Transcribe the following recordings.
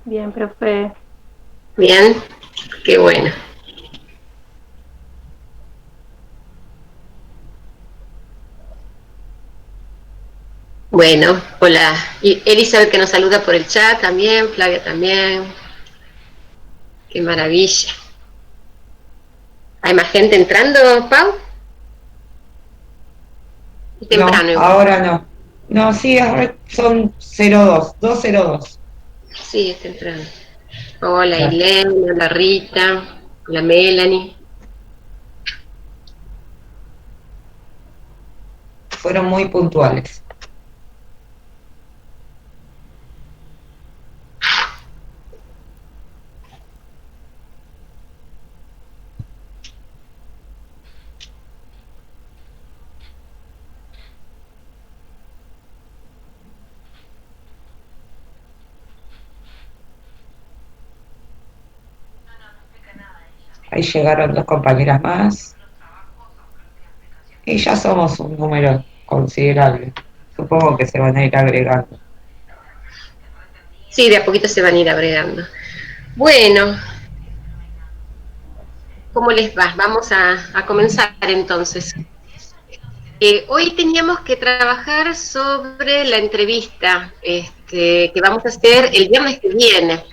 Bien, profe. Bien, qué bueno. Bueno, hola. Y Elizabeth que nos saluda por el chat también, Flavia también. Qué maravilla. ¿Hay más gente entrando, Pau? Es No, temprano igual. ahora no. No, sí, son 02, 202. Sí, es temprano. Hola, Claro, Irene, hola Rita, hola Melanie. fueron muy puntuales. Ahí llegaron dos compañeras más y ya somos un número considerable. Supongo que se van a ir agregando. Sí, de a poquito se van a ir agregando. Bueno, ¿cómo les va? Vamos a comenzar entonces. Hoy teníamos que trabajar sobre la entrevista que vamos a hacer el viernes que viene.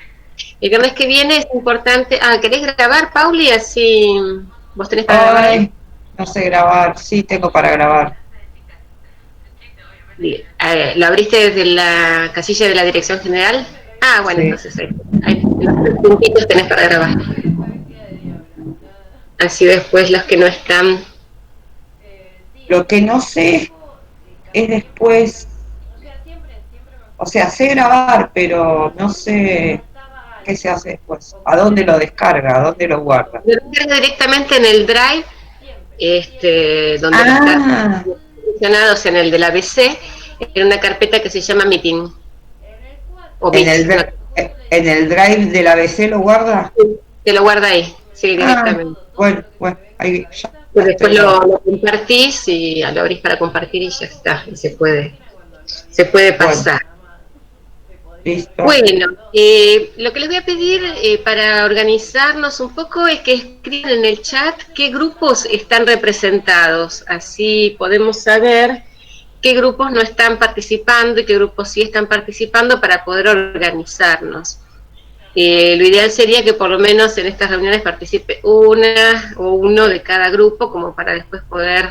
El viernes que viene es importante. Ah, ¿querés grabar, Pauli? Así vos tenés para grabar ahí. Ay, no sé grabar. Sí, tengo para grabar. ¿Lo abriste desde la casilla de la dirección general? Ah, bueno, Sí. entonces ahí los tres puntitos tenés para grabar. Así después los que no están. Lo que no sé es después, o sea, sé grabar, pero no sé qué se hace después. ¿A dónde lo descarga? ¿A dónde lo guarda? Lo encargo directamente en el Drive, donde los están Ah, mencionados en el del ABC, en una carpeta que se llama Meeting o en el, Meets. No, en el drive del ABC lo guarda. te lo guarda ahí, sí, Ah, directamente. bueno, ahí ya, Pues ya después estoy grabando. lo compartís y lo abrís para compartir y ya está, y se puede Bueno, pasar. listo. Bueno, lo que les voy a pedir para organizarnos un poco es que escriban en el chat qué grupos están representados, así podemos saber qué grupos no están participando y qué grupos sí están participando para poder organizarnos. Lo ideal sería que por lo menos en estas reuniones participe una o uno de cada grupo como para después poder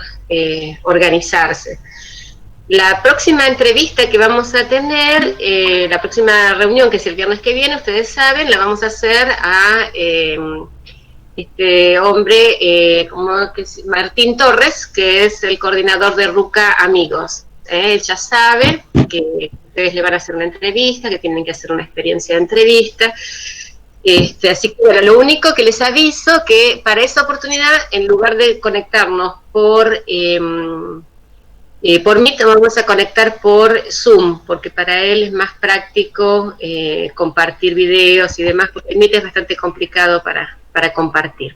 organizarse. La próxima entrevista que vamos a tener, la próxima reunión, que es el viernes que viene, ustedes saben, la vamos a hacer a este hombre, como que es Martín Torres, que es el coordinador de RUCA Amigos. Él ya sabe que ustedes le van a hacer una entrevista, que tienen que hacer una experiencia de entrevista. Así que bueno, lo único que les aviso que para esa oportunidad, en lugar de conectarnos por Meet, vamos a conectar por Zoom, porque para él es más práctico compartir videos y demás, porque el Meet es bastante complicado para compartir.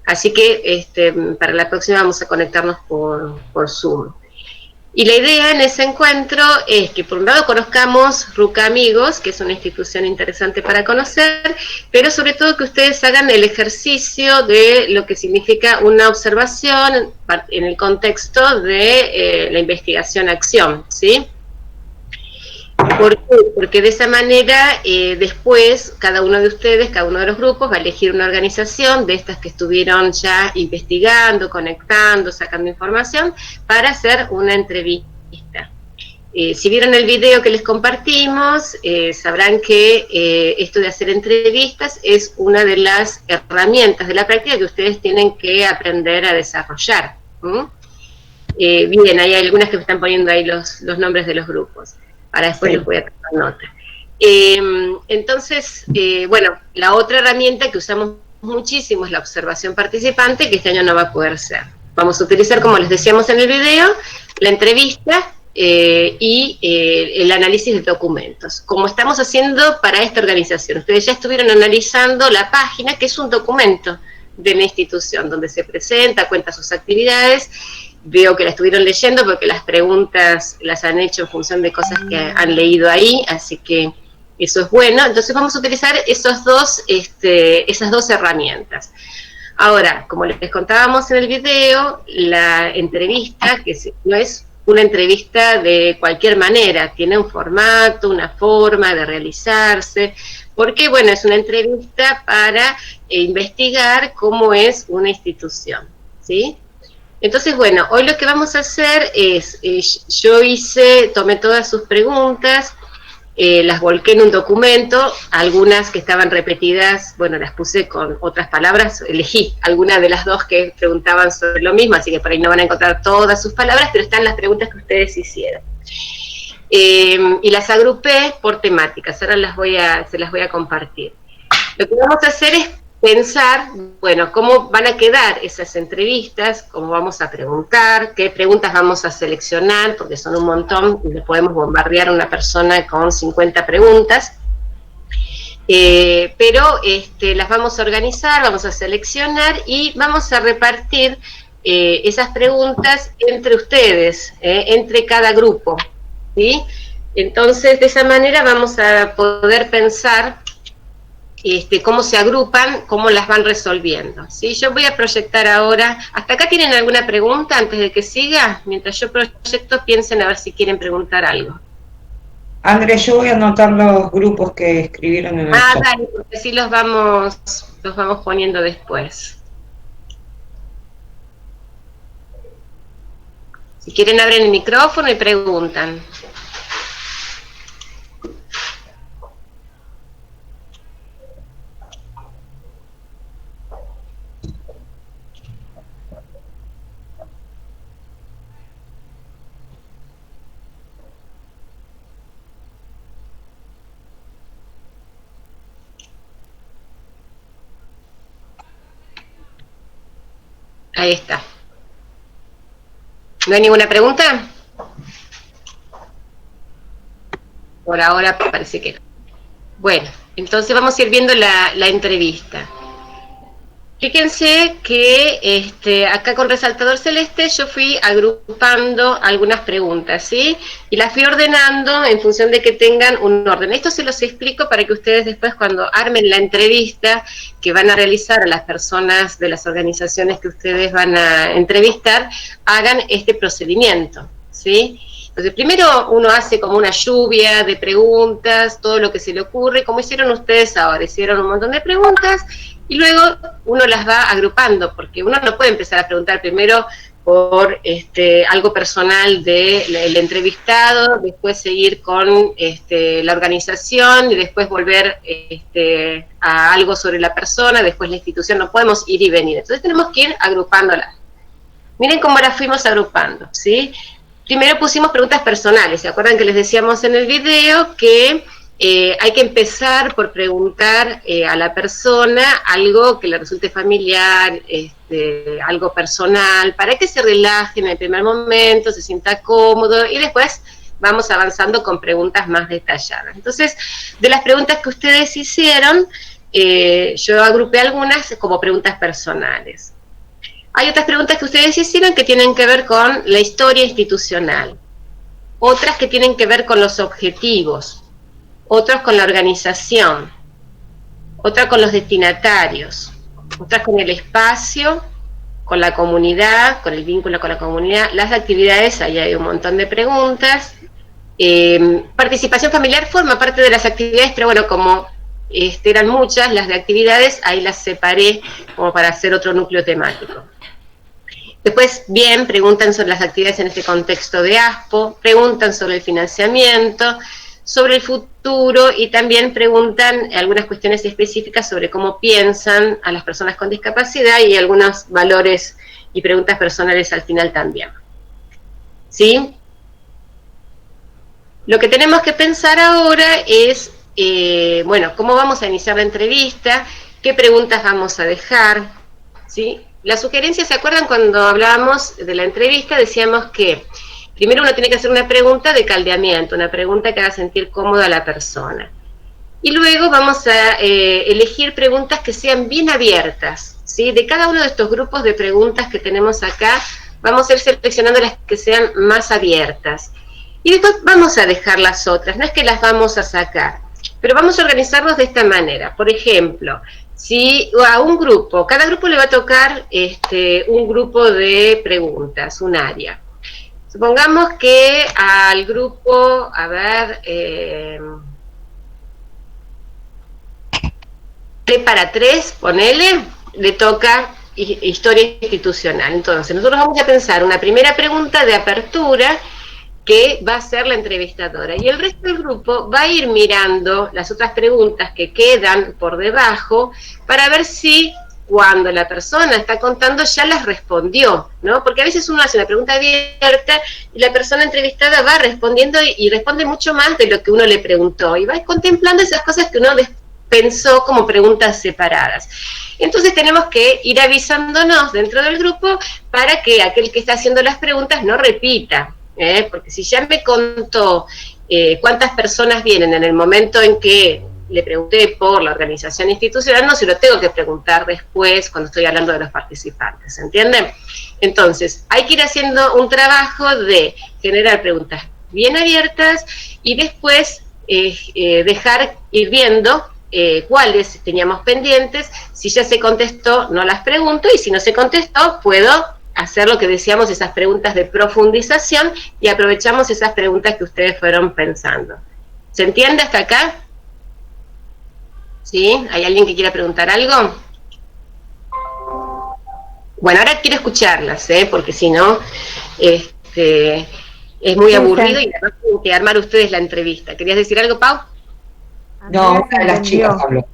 Así que para la próxima vamos a conectarnos por Zoom. Y la idea en ese encuentro es que por un lado conozcamos RUCA Amigos, que es una institución interesante para conocer, pero sobre todo que ustedes hagan el ejercicio de lo que significa una observación en el contexto de la investigación-acción, ¿sí? ¿Por qué? Porque de esa manera después cada uno de ustedes, cada uno de los grupos va a elegir una organización de estas que estuvieron ya investigando, conectando, sacando información para hacer una entrevista. Si vieron el video que les compartimos, sabrán que esto de hacer entrevistas es una de las herramientas de la práctica que ustedes tienen que aprender a desarrollar. Bien, hay algunas que me están poniendo ahí los nombres de los grupos. Ahora después les Sí. voy a tomar nota. Entonces, bueno, la otra herramienta que usamos muchísimo es la observación participante, que este año no va a poder ser. Vamos a utilizar, como les decíamos en el video, la entrevista y el análisis de documentos, como estamos haciendo para esta organización. Ustedes ya estuvieron analizando la página, que es un documento de la institución, donde se presenta, cuenta sus actividades. Veo que la estuvieron leyendo porque las preguntas las han hecho en función de cosas que han leído ahí, así que eso es bueno. Entonces vamos a utilizar esas dos herramientas. Ahora, como les contábamos en el video, la entrevista, que no es una entrevista de cualquier manera, tiene un formato, una forma de realizarse, porque, bueno, es una entrevista para investigar cómo es una institución, ¿sí? Entonces, bueno, hoy lo que vamos a hacer es, tomé todas sus preguntas, las volqué en un documento, algunas que estaban repetidas, bueno, las puse con otras palabras, elegí algunas de las dos que preguntaban sobre lo mismo, así que por ahí no van a encontrar todas sus palabras, pero están las preguntas que ustedes hicieron. Y las agrupé por temáticas, ahora se las voy a compartir. Lo que vamos a hacer es pensar, bueno, cómo van a quedar esas entrevistas, cómo vamos a preguntar, qué preguntas vamos a seleccionar, porque son un montón, y le podemos bombardear a una persona con 50 preguntas, pero las vamos a organizar, vamos a seleccionar y vamos a repartir esas preguntas entre ustedes, entre cada grupo, ¿sí? Entonces, de esa manera vamos a poder pensar cómo se agrupan, cómo las van resolviendo, ¿sí? Yo voy a proyectar ahora. ¿Hasta acá tienen alguna pregunta antes de que siga? Mientras yo proyecto, piensen a ver si quieren preguntar algo. Andrés, yo voy a anotar los grupos que escribieron en el chat. Dale, porque así los vamos poniendo después. Si quieren, abren el micrófono y preguntan. Ahí está. ¿No hay ninguna pregunta? Por ahora parece que no. Bueno, entonces vamos a ir viendo la entrevista. Fíjense que acá con resaltador celeste yo fui agrupando algunas preguntas, ¿sí? Y las fui ordenando en función de que tengan un orden. Esto se los explico para que ustedes después, cuando armen la entrevista que van a realizar a las personas de las organizaciones que ustedes van a entrevistar, hagan este procedimiento, ¿sí? Entonces, primero uno hace como una lluvia de preguntas, todo lo que se le ocurre, como hicieron ustedes ahora, hicieron un montón de preguntas, y luego uno las va agrupando, porque uno no puede empezar a preguntar primero por algo personal del entrevistado, después seguir con la organización, y después volver a algo sobre la persona, después la institución. No podemos ir y venir, entonces tenemos que ir agrupándolas. Miren cómo las fuimos agrupando, ¿sí? Primero pusimos preguntas personales. ¿Se acuerdan que les decíamos en el video que hay que empezar por preguntar a la persona algo que le resulte familiar, algo personal, para que se relaje en el primer momento, se sienta cómodo, y después vamos avanzando con preguntas más detalladas? Entonces, de las preguntas que ustedes hicieron, yo agrupé algunas como preguntas personales. Hay otras preguntas que ustedes hicieron que tienen que ver con la historia institucional, otras que tienen que ver con los objetivos, otras con la organización, otras con los destinatarios, otras con el espacio, con la comunidad, con el vínculo con la comunidad, las actividades, ahí hay un montón de preguntas. Participación familiar forma parte de las actividades, pero bueno, como eran muchas las de actividades, ahí las separé como para hacer otro núcleo temático. Después, bien, preguntan sobre las actividades en este contexto de ASPO, preguntan sobre el financiamiento, sobre el futuro, y también preguntan algunas cuestiones específicas sobre cómo piensan a las personas con discapacidad y algunos valores y preguntas personales al final también. ¿Sí? Lo que tenemos que pensar ahora es, bueno, cómo vamos a iniciar la entrevista, qué preguntas vamos a dejar, ¿sí? La sugerencia, ¿se acuerdan cuando hablábamos de la entrevista? Decíamos que primero uno tiene que hacer una pregunta de caldeamiento, una pregunta que haga sentir cómoda a la persona. Y luego vamos a elegir preguntas que sean bien abiertas, ¿sí? De cada uno de estos grupos de preguntas que tenemos acá, vamos a ir seleccionando las que sean más abiertas. Y después vamos a dejar las otras, no es que las vamos a sacar. Pero vamos a organizarnos de esta manera. Por ejemplo, si a un grupo, cada grupo le va a tocar un grupo de preguntas, un área. Supongamos que al grupo, a ver, para 3, ponele, le toca historia institucional. Entonces, nosotros vamos a pensar una primera pregunta de apertura que va a ser la entrevistadora. Y el resto del grupo va a ir mirando las otras preguntas que quedan por debajo para ver si cuando la persona está contando ya las respondió, ¿no? Porque a veces uno hace una pregunta abierta y la persona entrevistada va respondiendo y responde mucho más de lo que uno le preguntó y va contemplando esas cosas que uno pensó como preguntas separadas. Entonces tenemos que ir avisándonos dentro del grupo para que aquel que está haciendo las preguntas no repita, porque si ya me contó cuántas personas vienen en el momento en que le pregunté por la organización institucional, no se lo tengo que preguntar después cuando estoy hablando de los participantes, ¿entienden? Entonces, hay que ir haciendo un trabajo de generar preguntas bien abiertas y después dejar ir viendo cuáles teníamos pendientes. Si ya se contestó, no las pregunto, y si no se contestó, puedo hacer lo que decíamos, esas preguntas de profundización, y aprovechamos esas preguntas que ustedes fueron pensando. ¿Se entiende hasta acá? ¿Sí? ¿Hay alguien que quiera preguntar algo? Bueno, ahora quiero escucharlas, porque si no, es muy aburrido y además tienen que armar ustedes la entrevista. ¿Querías decir algo, Pau? No, una de las chicas habló.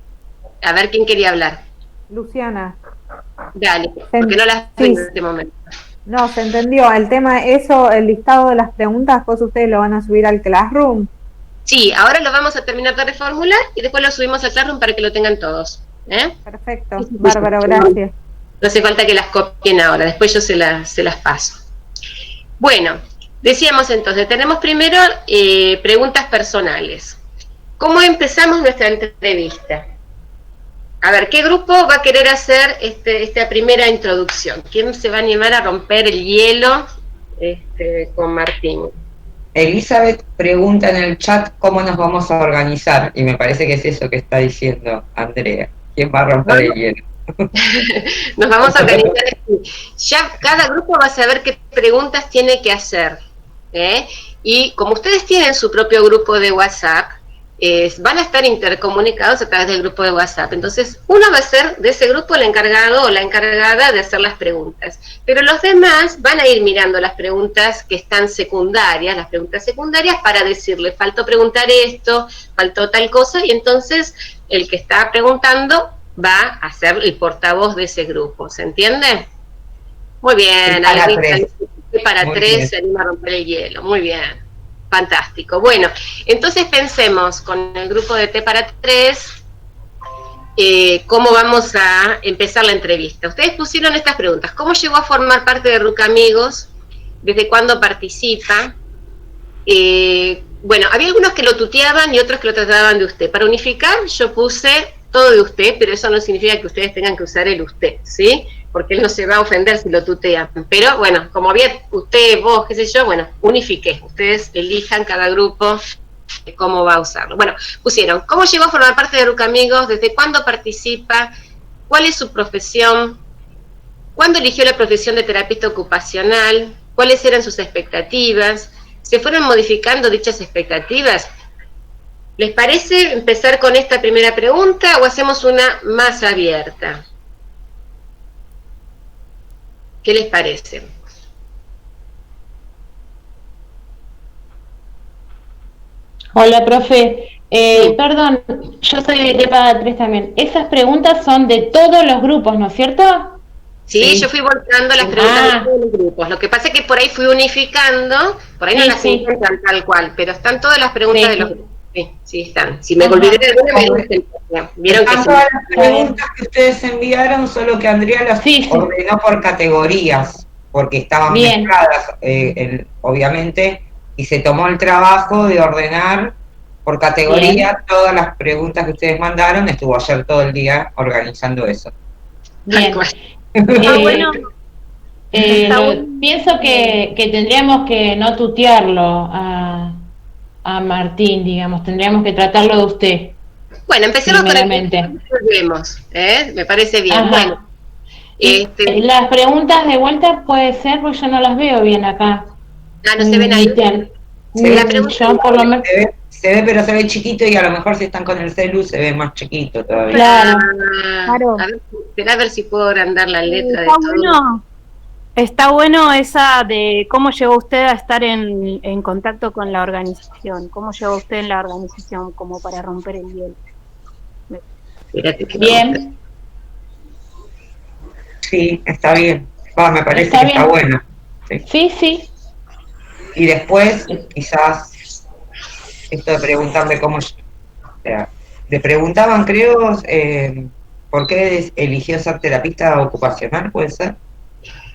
A ver, ¿quién quería hablar? Luciana. Dale, porque no las tengo en este momento. No, se entendió. El tema, eso, el listado de las preguntas, pues ustedes lo van a subir al Classroom. Sí, ahora lo vamos a terminar de reformular y después lo subimos al Classroom para que lo tengan todos. Perfecto, bárbaro, gracias. No hace falta que las copien ahora, después yo se las paso. Bueno, decíamos entonces, tenemos primero preguntas personales. ¿Cómo empezamos nuestra entrevista? A ver, ¿qué grupo va a querer hacer esta primera introducción? ¿Quién se va a animar a romper el hielo con Martín? Elizabeth pregunta en el chat cómo nos vamos a organizar, y me parece que es eso que está diciendo Andrea. ¿Quién va a romper el hielo? Nos vamos a organizar así. Ya cada grupo va a saber qué preguntas tiene que hacer. Y como ustedes tienen su propio grupo de WhatsApp, van a estar intercomunicados a través del grupo de WhatsApp. Entonces, uno va a ser de ese grupo el encargado o la encargada de hacer las preguntas. Pero los demás van a ir mirando las preguntas que están secundarias, las preguntas secundarias, para decirle, faltó preguntar esto, faltó tal cosa, y entonces el que está preguntando va a ser el portavoz de ese grupo. ¿Se entiende? Muy bien. Para tres se anima a romper el hielo. Muy bien. Fantástico. Bueno, entonces pensemos con el grupo de T para 3 cómo vamos a empezar la entrevista. Ustedes pusieron estas preguntas. ¿Cómo llegó a formar parte de RUC Amigos? ¿Desde cuándo participa? Bueno, había algunos que lo tuteaban y otros que lo trataban de usted. Para unificar yo puse todo de usted, pero eso no significa que ustedes tengan que usar el usted, ¿sí? Porque él no se va a ofender si lo tutean. Pero bueno, como había usted, vos, qué sé yo, bueno, unifiqué. Ustedes elijan cada grupo cómo va a usarlo. Bueno, pusieron, ¿cómo llegó a formar parte de RUC Amigos? ¿Desde cuándo participa? ¿Cuál es su profesión? ¿Cuándo eligió la profesión de terapista ocupacional? ¿Cuáles eran sus expectativas? ¿Se fueron modificando dichas expectativas? ¿Les parece empezar con esta primera pregunta o hacemos una más abierta? ¿Qué les parece? Hola, profe. Perdón, yo soy de Paga 3 también. Esas preguntas son de todos los grupos, ¿no es cierto? Sí, yo fui volcando las preguntas de todos los grupos. Lo que pasa es que por ahí fui unificando, por ahí no las encuentran tal cual, pero están todas las preguntas de los grupos. Sí, están. Si me olvidé de alguna, me dicen. Vieron que todas las preguntas que ustedes enviaron, solo que Andrea las ordenó por categorías, porque estaban mezcladas, obviamente, y se tomó el trabajo de ordenar por categoría todas las preguntas que ustedes mandaron. Estuvo ayer todo el día organizando eso. Bien. Bueno, pienso que tendríamos que no tutearlo a Martín, digamos, tendríamos que tratarlo de usted. Bueno, empecemos con el primeramente. vemos, me parece bien. Ajá. Bueno, Y las preguntas de vuelta puede ser, porque yo no las veo bien acá. no se ven ahí. La pregunta Yo por lo menos... Se ve, pero se ve chiquito y a lo mejor si están con el celu se ve más chiquito todavía. Claro. Claro. A ver si puedo agrandar la letra de Está todo. bueno. Está bueno esa de cómo llegó usted a estar en contacto con la organización. ¿Cómo llegó usted en la organización como para romper el hielo? Espérate que Bien. Sí, está bien. Me parece Está que está bien. bueno. Sí. Sí. Y después, quizás, esto de preguntarle cómo... le preguntaban, creo, por qué eligió ser terapista ocupacional, ¿puede ser?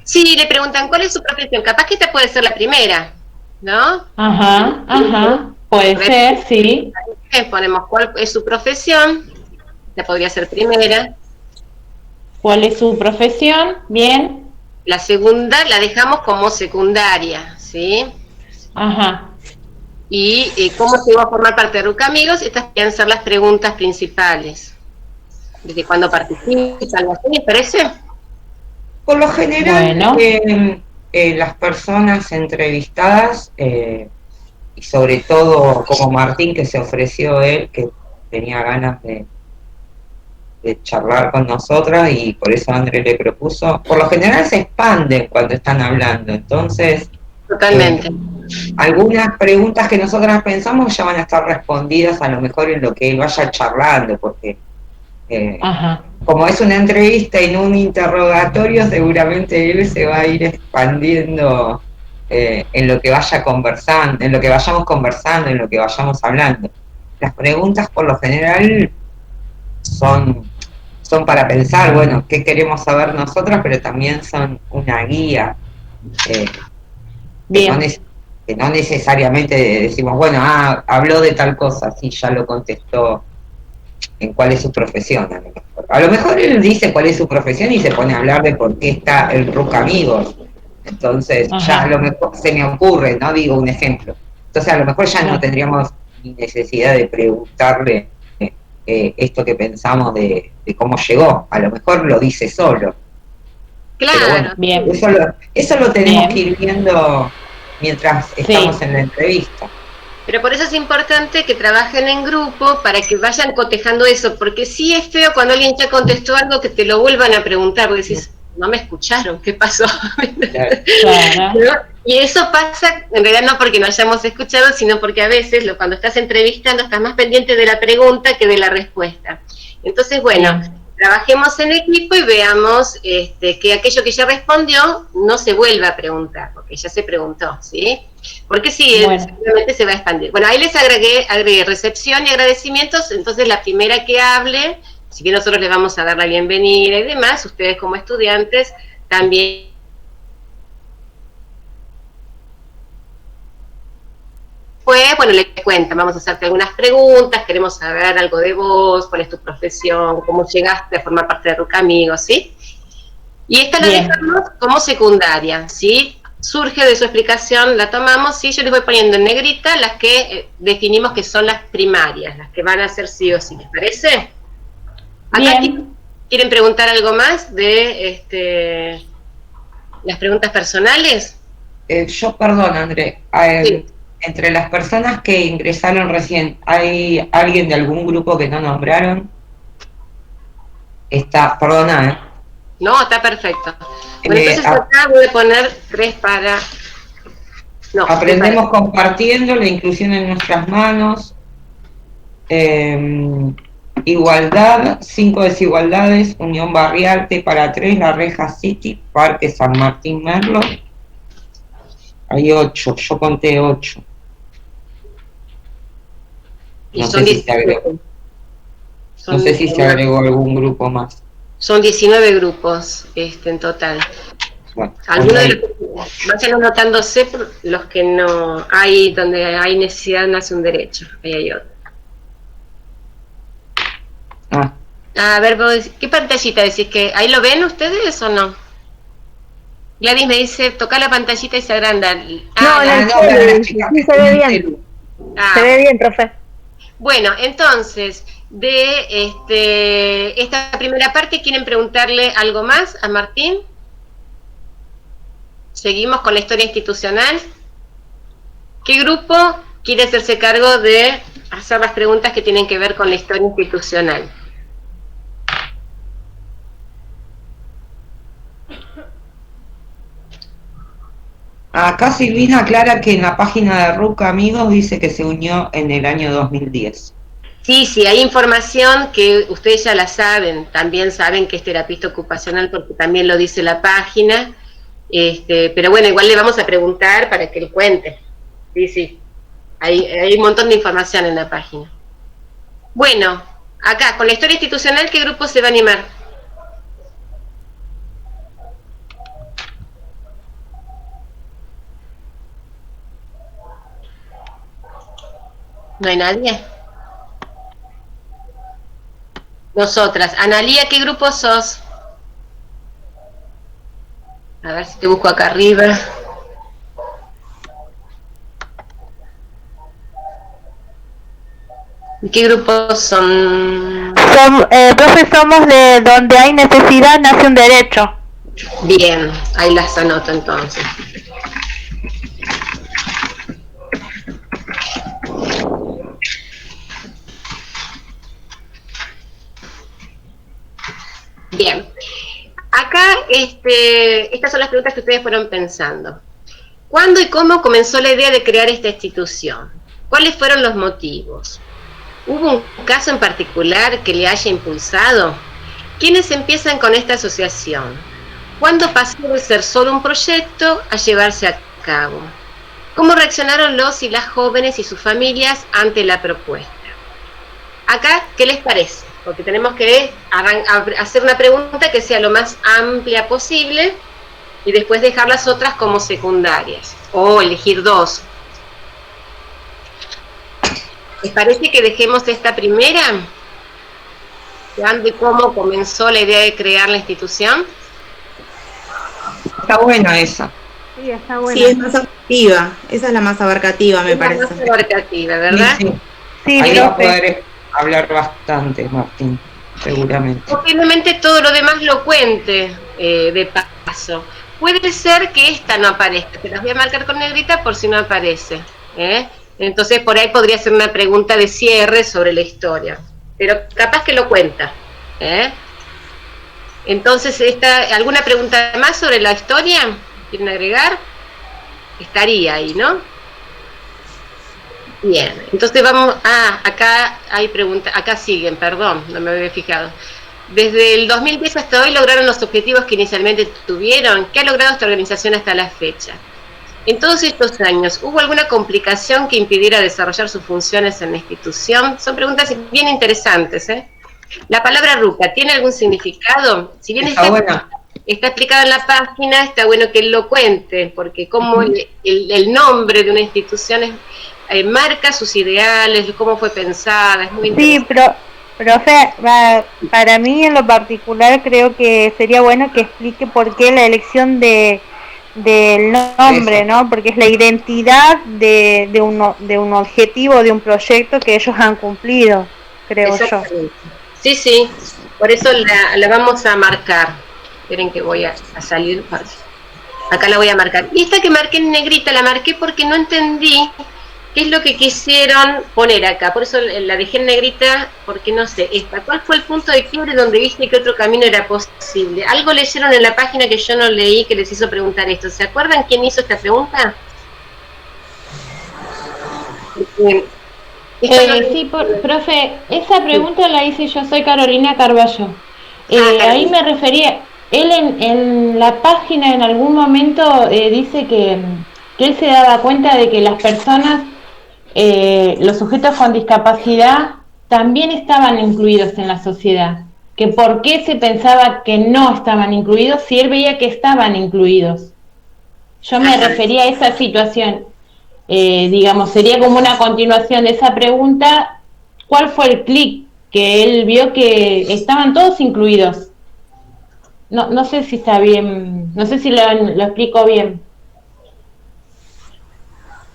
Sí, le preguntan cuál es su profesión. Capaz que esta puede ser la primera, ¿no? Ajá. Puede ser, sí. Ponemos cuál es su profesión. Esta podría ser primera. ¿Cuál es su profesión? Bien. La segunda la dejamos como secundaria, ¿sí? Ajá. Y cómo se va a formar parte de Ruca Amigos. Estas pueden ser las preguntas principales. ¿Desde cuándo participa? ¿Algo así, les parece? Por lo general, Bueno. las personas entrevistadas, y sobre todo como Martín, que se ofreció él, que tenía ganas de charlar con nosotras y por eso André le propuso, por lo general se expanden cuando están hablando, entonces Totalmente. Algunas preguntas que nosotras pensamos ya van a estar respondidas a lo mejor en lo que él vaya charlando, porque como es una entrevista y no un interrogatorio, seguramente él se va a ir expandiendo en lo que vaya conversando, en lo que vayamos conversando, en lo que vayamos hablando. Las preguntas por lo general son para pensar, bueno, qué queremos saber nosotras, pero también son una guía. Que no necesariamente decimos, bueno, habló de tal cosa, sí, ya lo contestó en cuál es su profesión. A lo mejor él dice cuál es su profesión y se pone a hablar de por qué está el RUC Amigos. Entonces, ya a lo mejor se me ocurre, ¿no? Digo un ejemplo. Entonces, a lo mejor ya no tendríamos ni necesidad de preguntarle esto que pensamos de cómo llegó. A lo mejor lo dice solo. Claro. Pero bueno, eso lo tenemos que ir viendo mientras estamos en la entrevista. Pero por eso es importante que trabajen en grupo para que vayan cotejando eso, porque sí es feo cuando alguien ya contestó algo que te lo vuelvan a preguntar, porque decís, no me escucharon, ¿qué pasó? Claro. ¿No? Y eso pasa, en realidad no porque no hayamos escuchado, sino porque a veces cuando estás entrevistando estás más pendiente de la pregunta que de la respuesta. Entonces, bueno, trabajemos en equipo y veamos que aquello que ya respondió no se vuelva a preguntar, porque ya se preguntó, ¿sí? Porque sí, seguramente se va a expandir. Bueno, ahí les agregué recepción y agradecimientos, entonces la primera que hable, si bien nosotros les vamos a dar la bienvenida y demás, ustedes como estudiantes también. Pues, bueno, le cuentan, vamos a hacerte algunas preguntas, queremos saber algo de vos, cuál es tu profesión, cómo llegaste a formar parte de RUC Amigos, ¿sí? Y esta la dejamos como secundaria, ¿sí? Surge de su explicación, la tomamos, ¿sí? Yo les voy poniendo en negrita las que definimos que son las primarias, las que van a ser sí o sí, ¿les parece? Acá quieren preguntar algo más de las preguntas personales. Perdón, André, sí. Entre las personas que ingresaron recién, ¿hay alguien de algún grupo que no nombraron? Perdona, No, está perfecto. Bueno, entonces acá voy a poner 3 para... No, aprendemos compartiendo, la inclusión en nuestras manos, igualdad, 5 desigualdades, Unión Barrial, T para 3, La Reja City, Parque San Martín Merlo. Hay 8, yo conté 8. No sé si se agregó. No sé si se agregó algún grupo más. Son 19 grupos en total. Bueno, algunos de los vayan anotándose los que no hay, donde hay necesidad nace un derecho. Ahí hay otro. A ver, ¿qué pantallita decís que? ¿Ahí lo ven ustedes o no? Gladys me dice, toca la pantallita y se agranda. Sí, se ve bien. Se ve bien, profe. Bueno, entonces, de esta primera parte, ¿quieren preguntarle algo más a Martín? ¿Seguimos con la historia institucional? ¿Qué grupo quiere hacerse cargo de hacer las preguntas que tienen que ver con la historia institucional? Acá Silvina aclara que en la página de RUC Amigos dice que se unió en el año 2010. Sí, hay información que ustedes ya la saben, también saben que es terapista ocupacional porque también lo dice la página, pero bueno, igual le vamos a preguntar para que él cuente. Sí, hay un montón de información en la página. Bueno, acá, con la historia institucional, ¿qué grupo se va a animar? ¿No hay nadie? Nosotras. Analía, ¿qué grupo sos? A ver si te busco acá arriba. ¿Y qué grupos son? Profe, somos de donde hay necesidad, nace un derecho. Bien, ahí las anoto entonces. Bien, acá estas son las preguntas que ustedes fueron pensando. ¿Cuándo y cómo comenzó la idea de crear esta institución? ¿Cuáles fueron los motivos? ¿Hubo un caso en particular que le haya impulsado? ¿Quiénes empiezan con esta asociación? ¿Cuándo pasó de ser solo un proyecto a llevarse a cabo? ¿Cómo reaccionaron los y las jóvenes y sus familias ante la propuesta? Acá, ¿qué les parece? Porque tenemos que hacer una pregunta que sea lo más amplia posible y después dejar las otras como secundarias, o elegir dos. ¿Les parece que dejemos esta primera? ¿De cómo comenzó la idea de crear la institución? Está buena esa. Sí, está buena. Sí, es más abarcativa. Esa es la más abarcativa, me parece. Es la más abarcativa, ¿verdad? Sí, Ahí va a profe. poder hablar bastante, Martín, seguramente. Posiblemente todo lo demás lo cuente de paso. Puede ser que esta no aparezca, te las voy a marcar con negrita por si no aparece. Entonces por ahí podría ser una pregunta de cierre sobre la historia, pero capaz que lo cuenta. Entonces, ¿alguna pregunta más sobre la historia? ¿Quieren agregar? Estaría ahí, ¿no? Bien, entonces vamos, acá hay preguntas, acá siguen, perdón, no me había fijado. Desde el 2010 hasta hoy lograron los objetivos que inicialmente tuvieron. ¿Qué ha logrado esta organización hasta la fecha? En todos estos años, ¿hubo alguna complicación que impidiera desarrollar sus funciones en la institución? Son preguntas bien interesantes, La palabra RUCA, ¿tiene algún significado? Si bien está explicado en la página, está bueno que él lo cuente, porque como el nombre de una institución marca sus ideales, cómo fue pensada, es muy interesante. Sí, profe, para mí en lo particular creo que sería bueno que explique por qué la elección del nombre, ¿no? Porque es la identidad de un objetivo, de un proyecto que ellos han cumplido, creo yo. Sí, por eso la vamos a marcar. Esperen que voy a salir. Acá la voy a marcar. Y esta que marqué en negrita, la marqué porque no entendí qué es lo que quisieron poner acá. Por eso la dejé en negrita, porque no sé, ¿cuál fue el punto de quiebre donde viste que otro camino era posible? Algo leyeron en la página que yo no leí que les hizo preguntar esto. ¿Se acuerdan quién hizo esta pregunta? Sí, profe, esa pregunta la hice yo, soy Carolina Carballo. Ahí me refería, él en la página en algún momento dice que él se daba cuenta de que las personas, los sujetos con discapacidad, también estaban incluidos en la sociedad. Que por qué se pensaba que no estaban incluidos si él veía que estaban incluidos. Yo me refería a esa situación. Digamos, sería como una continuación de esa pregunta, ¿cuál fue el clic que él vio que estaban todos incluidos? No sé si está bien, no sé si lo explico bien.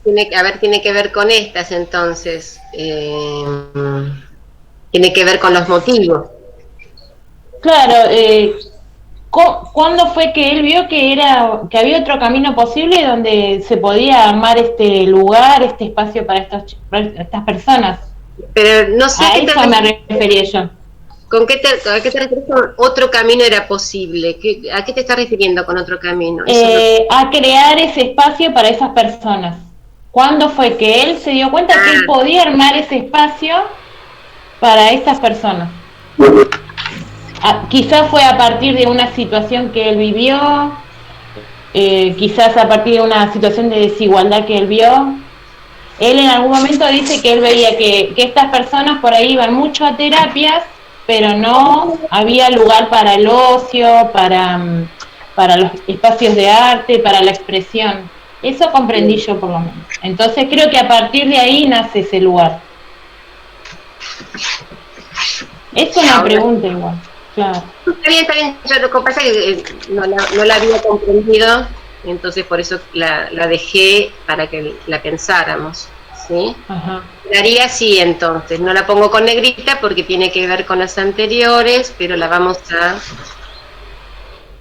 tiene que ver con estas entonces. Tiene que ver con los motivos. Claro, ¿cuándo fue que él vio que había otro camino posible donde se podía armar este lugar, este espacio para estas personas? Pero no sé a eso me refería yo. ¿A qué te refieres con otro camino era posible? ¿A qué te estás refiriendo con otro camino? A crear ese espacio para esas personas. ¿Cuándo fue que él se dio cuenta que él podía armar ese espacio para estas personas? Quizás fue a partir de una situación que él vivió, quizás a partir de una situación de desigualdad que él vio. Él en algún momento dice que él veía que estas personas por ahí iban mucho a terapias, pero no había lugar para el ocio, para los espacios de arte, para la expresión. Eso comprendí yo por lo menos. Entonces creo que a partir de ahí nace ese lugar. Es una pregunta igual, claro. Está bien. Yo lo que pasa es que no la había comprendido, entonces por eso la dejé para que la pensáramos, ¿sí? Ajá. Daría así entonces, no la pongo con negrita porque tiene que ver con las anteriores, pero la vamos a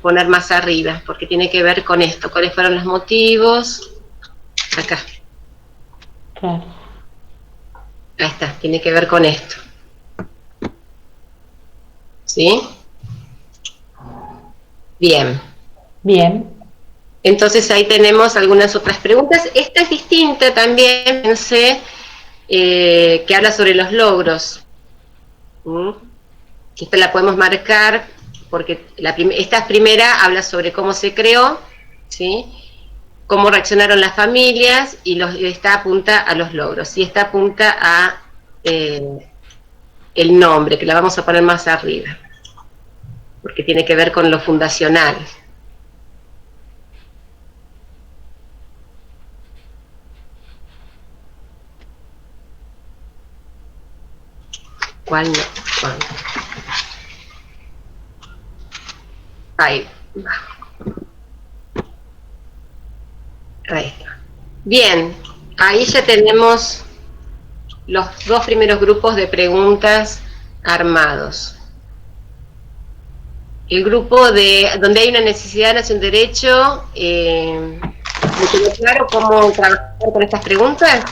poner más arriba, porque tiene que ver con esto, cuáles fueron los motivos, acá. Claro. Ahí está, tiene que ver con esto. ¿Sí? Bien. Bien. Entonces ahí tenemos algunas otras preguntas. Esta es distinta también, pensé, que habla sobre los logros. Esta la podemos marcar porque esta primera habla sobre cómo se creó, ¿sí? Cómo reaccionaron las familias, y esta apunta a los logros, y esta apunta a el nombre, que la vamos a poner más arriba, porque tiene que ver con lo fundacional. ¿Cuál no? ¿Cuál? Ahí va. Ahí está. Bien, ahí ya tenemos los dos primeros grupos de preguntas armados. El grupo donde hay una necesidad, nace un derecho. ¿Me quedó claro cómo trabajar con estas preguntas?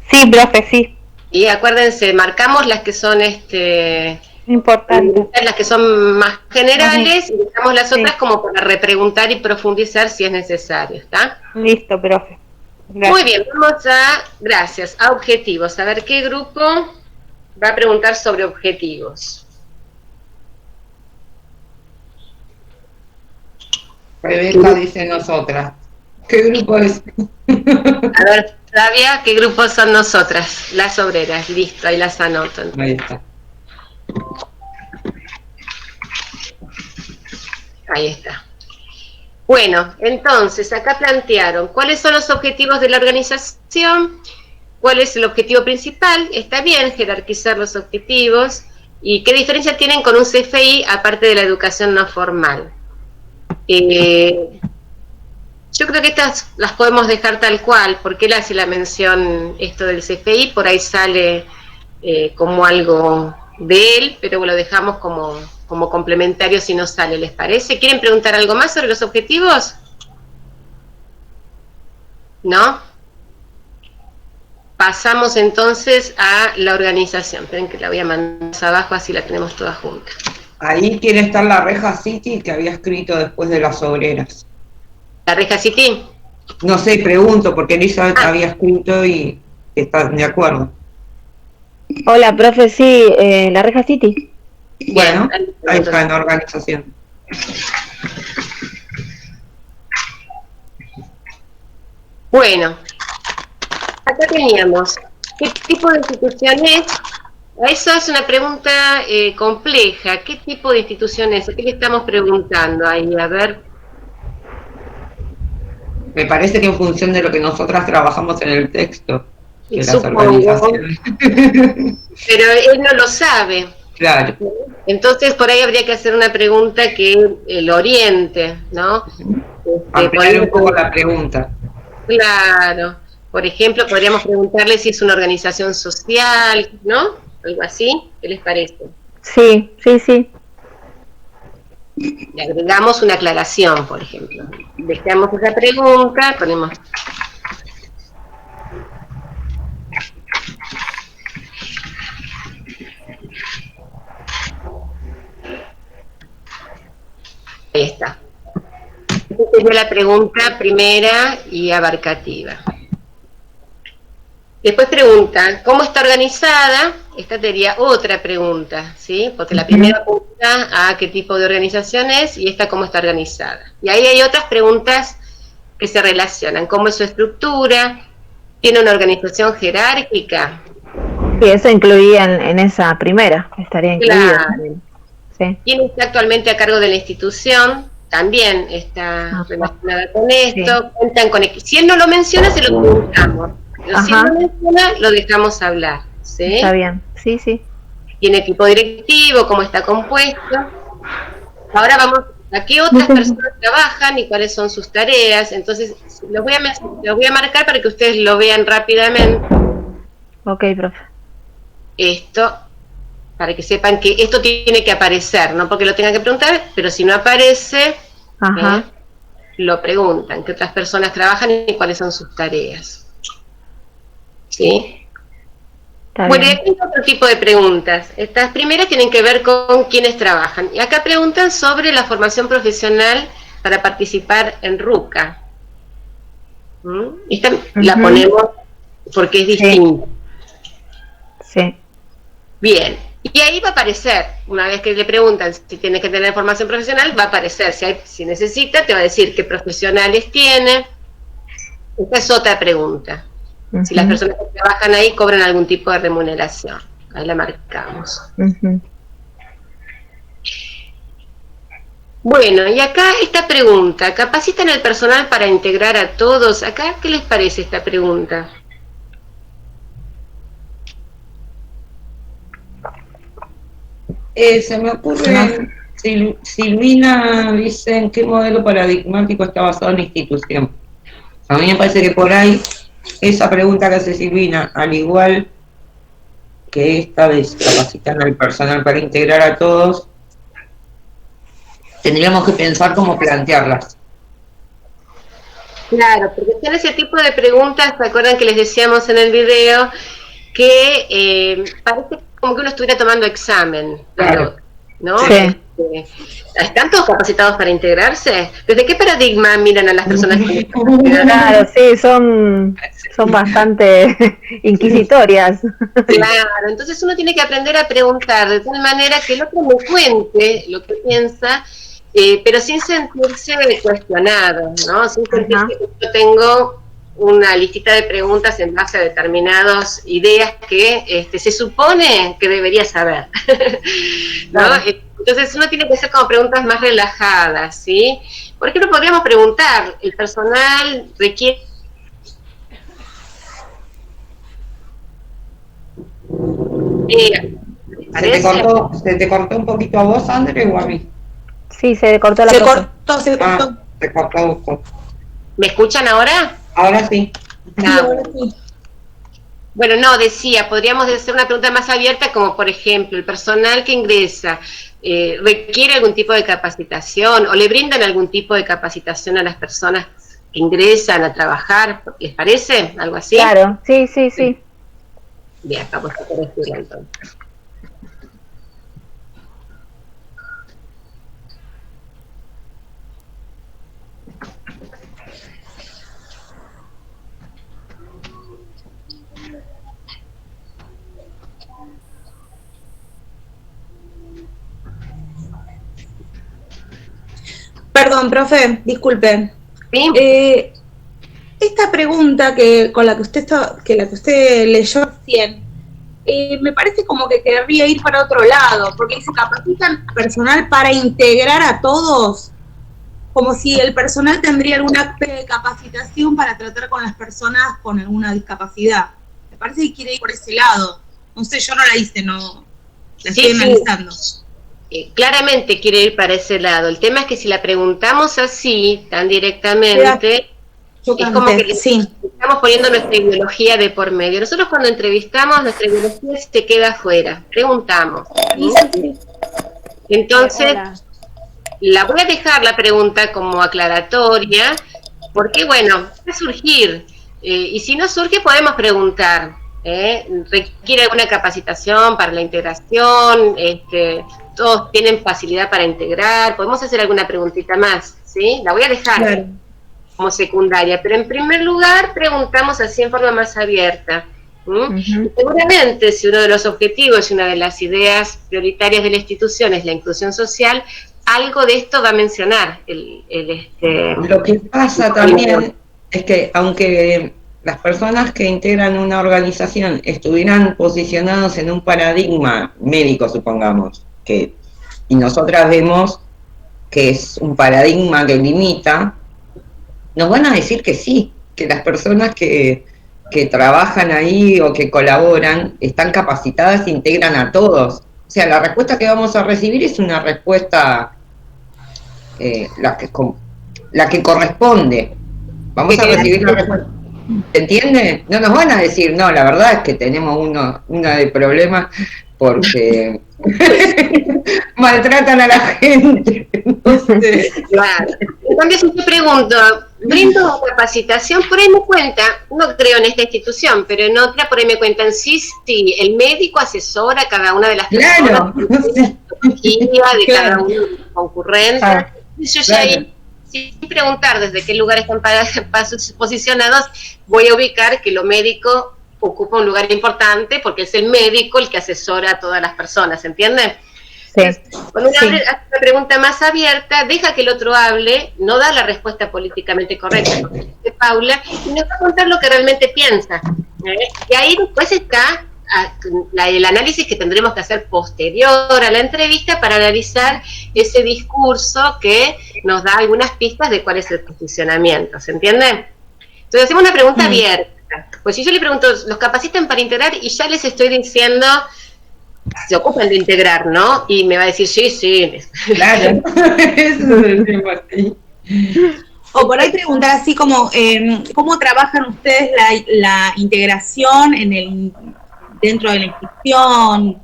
Sí, profe, sí. Y acuérdense, marcamos las que son importante, las que son más generales, y dejamos las otras como para repreguntar y profundizar si es necesario, ¿está? Listo, profe. Gracias. Muy bien, vamos gracias, a objetivos. A ver qué grupo va a preguntar sobre objetivos. Rebeca dice nosotras. ¿Qué grupo es? A ver, Flavia, ¿qué grupo son nosotras? Las obreras, listo, ahí las anoto. Ahí está. Ahí está. Bueno, entonces, acá plantearon, ¿cuáles son los objetivos de la organización? ¿Cuál es el objetivo principal? Está bien jerarquizar los objetivos. ¿Y qué diferencia tienen con un CFI aparte de la educación no formal? Yo creo que estas las podemos dejar tal cual, porque él hace la mención esto del CFI, por ahí sale como algo de él, pero lo dejamos como complementario si no sale, ¿les parece? ¿Quieren preguntar algo más sobre los objetivos? ¿No? Pasamos entonces a la organización. Esperen que la voy a mandar más abajo, así la tenemos todas juntas. Ahí quiere estar la reja City que había escrito después de las obreras. ¿La reja City? No sé, pregunto, porque Elizabeth había escrito y está de acuerdo. Hola, profe, sí, la reja City. Bueno, ahí está en organización. Bueno, acá teníamos, ¿qué tipo de instituciones? Eso es una pregunta compleja. ¿Qué tipo de instituciones? ¿Qué le estamos preguntando ahí? A ver. Me parece que en función de lo que nosotras trabajamos en el texto, que las Supongo. organizaciones. Pero él no lo sabe. Claro. Entonces por ahí habría que hacer una pregunta que lo oriente, ¿no? ampliar un poco la pregunta. Claro. Por ejemplo, podríamos preguntarle si es una organización social, ¿no? Algo así. ¿Qué les parece? Sí, sí, sí. Le agregamos una aclaración, por ejemplo. Dejamos esa pregunta, ponemos... Ahí está. Esta sería la pregunta primera y abarcativa. Después preguntan, ¿cómo está organizada? Esta sería otra pregunta, ¿sí? Porque la primera apunta a qué tipo de organización es y esta cómo está organizada. Y ahí hay otras preguntas que se relacionan. ¿Cómo es su estructura? ¿Tiene una organización jerárquica? Sí, eso incluía en esa primera, estaría incluido. Claro. Sí. ¿Quién está actualmente a cargo de la institución? También está relacionada con esto. Sí. Cuentan con... Si él no lo menciona, se lo preguntamos. Pero si él no menciona, lo dejamos hablar. ¿Sí? Está bien, sí, sí. Tiene equipo directivo, cómo está compuesto. Ahora vamos a qué otras personas trabajan y cuáles son sus tareas. Entonces, los voy a marcar para que ustedes lo vean rápidamente. Ok, profe. Esto, para que sepan que esto tiene que aparecer, no porque lo tengan que preguntar, pero si no aparece, lo preguntan, qué otras personas trabajan y cuáles son sus tareas. ¿Sí? Bueno, y aquí hay otro tipo de preguntas. Estas primeras tienen que ver con quiénes trabajan. Y acá preguntan sobre la formación profesional para participar en RUCA. Esta la ponemos porque es distinta. Sí. Bien. Y ahí va a aparecer, una vez que le preguntan si tiene que tener formación profesional, va a aparecer. Si necesita, te va a decir qué profesionales tiene. Esta es otra pregunta. Si las personas que trabajan ahí cobran algún tipo de remuneración. Ahí la marcamos. Bueno, y acá esta pregunta, ¿capacitan el personal para integrar a todos? Acá, ¿qué les parece esta pregunta? Se me ocurre, Silvina dice en qué modelo paradigmático está basado en la institución. A mí me parece que por ahí esa pregunta que hace Silvina, al igual que esta de capacitar al personal para integrar a todos, tendríamos que pensar cómo plantearlas. Claro, porque son ese tipo de preguntas, ¿se acuerdan que les decíamos en el video? Que parece como que uno estuviera tomando examen, Claro. ¿no? Sí. ¿Están todos capacitados para integrarse? ¿Desde qué paradigma miran a las personas que Claro, sí, son bastante inquisitorias. Claro, entonces uno tiene que aprender a preguntar de tal manera que el otro me cuente lo que piensa, pero sin sentirse cuestionado, ¿no? Sin sentirse que yo tengo una listita de preguntas en base a determinadas ideas que se supone que debería saber, ¿no? Claro. Entonces uno tiene que hacer como preguntas más relajadas, ¿sí? Por ejemplo, podríamos preguntar, ¿el personal requiere ¿Se te cortó un poquito a vos, André, o a mí? Sí, se cortó la cosa. Se cortó. Se cortó un poco. ¿Me escuchan ahora? Ahora sí. Ahora sí. Bueno, no, decía, podríamos hacer una pregunta más abierta, como por ejemplo, ¿el personal que ingresa requiere algún tipo de capacitación o le brindan algún tipo de capacitación a las personas que ingresan a trabajar? ¿Les parece? ¿Algo así? Claro, sí, sí, sí. Bien, vamos a corregirlo entonces. Perdón, profe, disculpe. ¿Sí? Esta pregunta con la que usted leyó recién, me parece como que querría ir para otro lado, porque dice capacitan personal para integrar a todos, como si el personal tendría alguna capacitación para tratar con las personas con alguna discapacidad. Me parece que quiere ir por ese lado. No sé, yo no la hice, no la estoy analizando. claramente quiere ir para ese lado. El tema es que si la preguntamos así, tan directamente, es como que estamos poniendo nuestra ideología de por medio. Nosotros cuando entrevistamos, nuestra ideología se queda afuera. Preguntamos. ¿Sí? Entonces, la voy a dejar la pregunta como aclaratoria, porque bueno, puede surgir. Y si no surge, podemos preguntar. ¿Requiere alguna capacitación para la integración? Todos tienen facilidad para integrar. Podemos hacer alguna preguntita más, ¿sí? La voy a dejar como secundaria, pero en primer lugar preguntamos así en forma más abierta. Seguramente, si uno de los objetivos y una de las ideas prioritarias de la institución es la inclusión social, algo de esto va a mencionar Lo que pasa también es que aunque las personas que integran una organización estuvieran posicionados en un paradigma médico, supongamos, y nosotras vemos que es un paradigma que limita, nos van a decir que sí, que las personas que trabajan ahí o que colaboran están capacitadas e integran a todos. O sea, la respuesta que vamos a recibir es una respuesta la que corresponde. Vamos a recibir la respuesta. ¿Se entiende? No nos van a decir, no, la verdad es que tenemos una de problemas porque maltratan a la gente. No sé. Claro. En cambio, si te pregunto, brindo capacitación, por ahí me cuenta, no creo en esta institución, pero en otra por ahí me cuentan, sí, el médico asesora a cada una de las personas, de cada uno de los concurrentes. Yo ya ahí, sin preguntar desde qué lugar están posicionados, voy a ubicar que lo médico ocupa un lugar importante porque es el médico el que asesora a todas las personas, ¿entienden? Sí. Cuando uno hace una pregunta más abierta, deja que el otro hable, no da la respuesta políticamente correcta, de Paula, y nos va a contar lo que realmente piensa. Y ahí después está el análisis que tendremos que hacer posterior a la entrevista para analizar ese discurso que nos da algunas pistas de cuál es el posicionamiento, ¿se entiende? Entonces hacemos una pregunta abierta. Pues si yo le pregunto, ¿los capacitan para integrar? Y ya les estoy diciendo, se ocupan de integrar, ¿no? Y me va a decir, sí. Claro. Eso es el tema, sí. O por ahí preguntar así como, ¿cómo trabajan ustedes la integración dentro de la institución?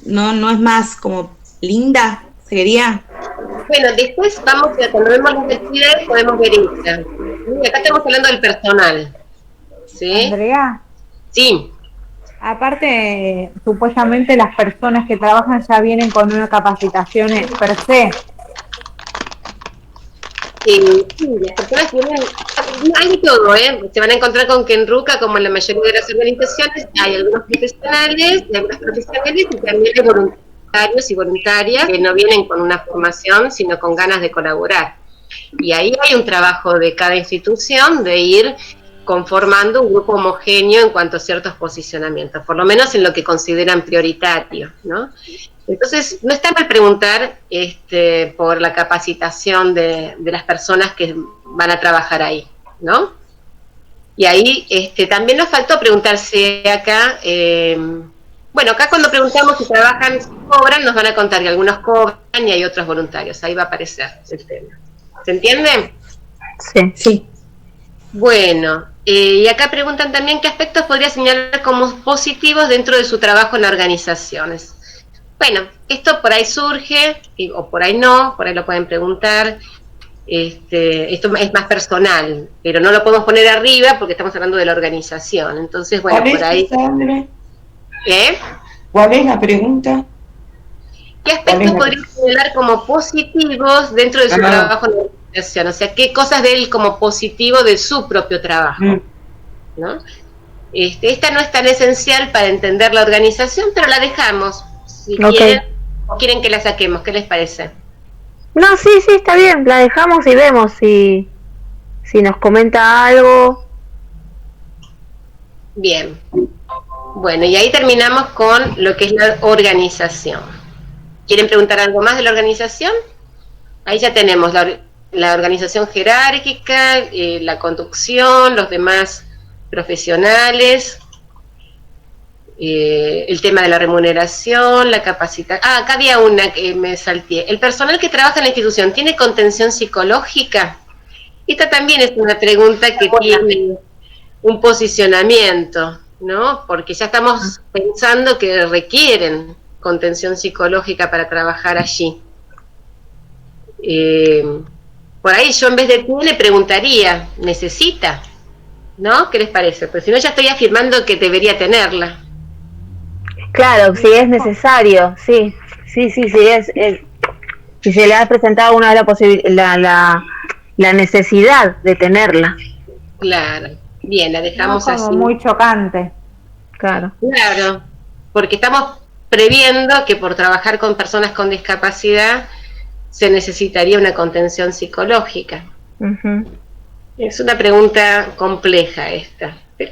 ¿No es más como linda? ¿Sería? Bueno, después vamos a, cuando vemos las actividades, podemos ver esta. Acá estamos hablando del personal. ¿Sí? Andrea. Sí. Aparte, supuestamente las personas que trabajan ya vienen con una capacitación per se. Sí, las personas vienen, hay de todo, se van a encontrar con que en RUCA, como en la mayoría de las organizaciones, hay algunos profesionales, y algunas profesionales y también hay voluntarios y voluntarias que no vienen con una formación, sino con ganas de colaborar. Y ahí hay un trabajo de cada institución de ir conformando un grupo homogéneo en cuanto a ciertos posicionamientos, por lo menos en lo que consideran prioritario, ¿no? Entonces, no está mal preguntar por la capacitación de las personas que van a trabajar ahí, ¿no? Y ahí también nos faltó preguntarse acá, bueno, acá cuando preguntamos si trabajan, si cobran, nos van a contar que algunos cobran y hay otros voluntarios, ahí va a aparecer el tema. ¿Se entiende? Sí. Bueno, y acá preguntan también qué aspectos podría señalar como positivos dentro de su trabajo en las organizaciones. Bueno, esto por ahí surge, o por ahí no, por ahí lo pueden preguntar. Esto es más personal, pero no lo podemos poner arriba porque estamos hablando de la organización. Entonces, bueno, por ahí. ¿Cuál es la pregunta? ¿Qué aspectos podría señalar como positivos dentro de su trabajo en la organización? O sea, ¿qué cosas de él como positivo de su propio trabajo? ¿No? Esta no es tan esencial para entender la organización, pero la dejamos. Si quieren, o quieren que la saquemos, ¿qué les parece? No, sí, está bien, la dejamos y vemos si nos comenta algo. Bien. Bueno, y ahí terminamos con lo que es la organización. ¿Quieren preguntar algo más de la organización? Ahí ya tenemos la organización jerárquica, la conducción, los demás profesionales. el tema de la remuneración, la capacidad. Ah, acá había una que me salté. ¿El personal que trabaja en la institución tiene contención psicológica? Esta también es una pregunta que tiene un posicionamiento, ¿no? Porque ya estamos pensando que requieren contención psicológica para trabajar allí. Por ahí yo en vez de tú le preguntaría, ¿necesita? ¿No? ¿Qué les parece? Pues si no ya estoy afirmando que debería tenerla. Claro, si es necesario, sí, si se le ha presentado una vez la necesidad de tenerla. Claro, bien, la dejamos como así. Muy chocante. Claro. Claro, porque estamos previendo que por trabajar con personas con discapacidad se necesitaría una contención psicológica. Es una pregunta compleja esta, pero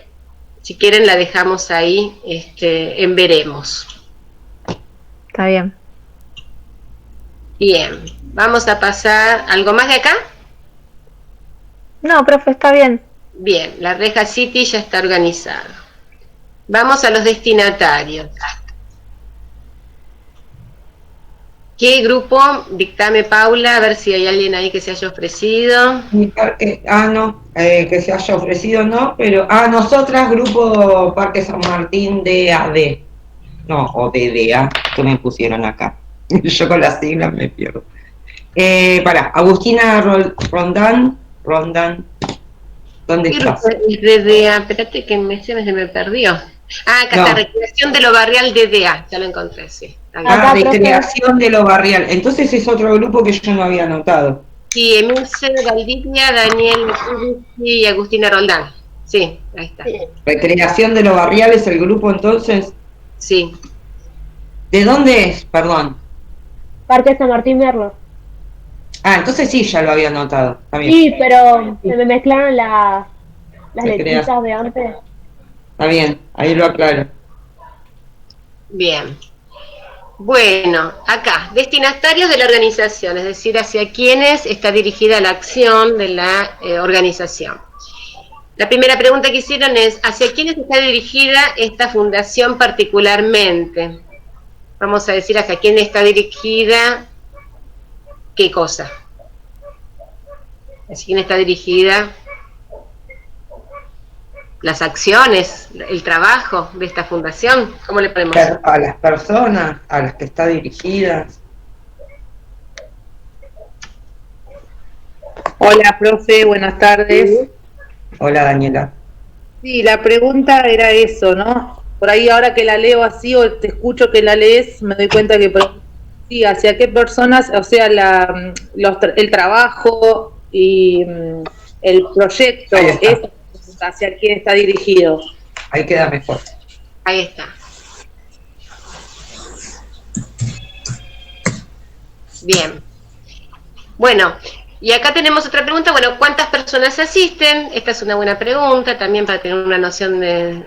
si quieren la dejamos ahí en veremos. Está bien. Bien, vamos a pasar, ¿algo más de acá? No, profe, está bien. Bien, la reja City ya está organizada. Vamos a los destinatarios. ¿Qué grupo? Dictame, Paula, a ver si hay alguien ahí que se haya ofrecido. Que se haya ofrecido no, pero nosotras, grupo Parque San Martín DAD. No, o DDA, que me pusieron acá. Yo con las siglas me pierdo. Agustina Rondán, ¿dónde estás? DDA, espérate que se me perdió. Acá está, Recreación de lo Barrial DDA, ya lo encontré, sí. Recreación de lo Barrial. Entonces es otro grupo que yo no había anotado. Sí, Emilce, Valdivia, Daniel y Agustina Roldán. Sí, ahí está. Recreación de lo Barrial es el grupo entonces. Sí. ¿De dónde es? Perdón. Parque San Martín Merlo. Entonces sí, ya lo había anotado. También. Sí, pero se me mezclaron las letritas de antes. Está bien, ahí lo aclaro. Bien. Bueno, acá, destinatarios de la organización, es decir, hacia quienes está dirigida la acción de la organización. La primera pregunta que hicieron es, ¿hacia quiénes está dirigida esta fundación particularmente? Vamos a decir, ¿hacia quién está dirigida qué cosa? ¿Hacia quién está dirigida las acciones, el trabajo de esta fundación? ¿Cómo le ponemos? A las personas a las que está dirigida. Hola, profe, buenas tardes. Hola, Daniela. Sí, la pregunta era eso, ¿no? Por ahí ahora que la leo así o te escucho que la lees, me doy cuenta que sí, hacia qué personas, o sea, el trabajo y el proyecto, hacia quién está dirigido. Ahí queda mejor. Ahí está. Bien. Bueno, y acá tenemos otra pregunta. Bueno, ¿cuántas personas asisten? Esta es una buena pregunta también para tener una noción de...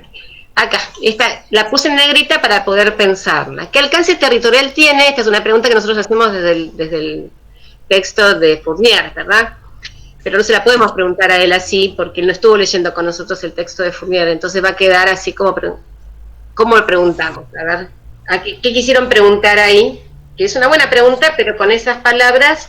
Acá, esta la puse en negrita para poder pensarla. ¿Qué alcance territorial tiene? Esta es una pregunta que nosotros hacemos desde el texto de Fournier, ¿verdad? Pero no se la podemos preguntar a él así, porque él no estuvo leyendo con nosotros el texto de Fournier, entonces va a quedar así como ¿cómo le preguntamos? A ver, ¿qué quisieron preguntar ahí? Que es una buena pregunta, pero con esas palabras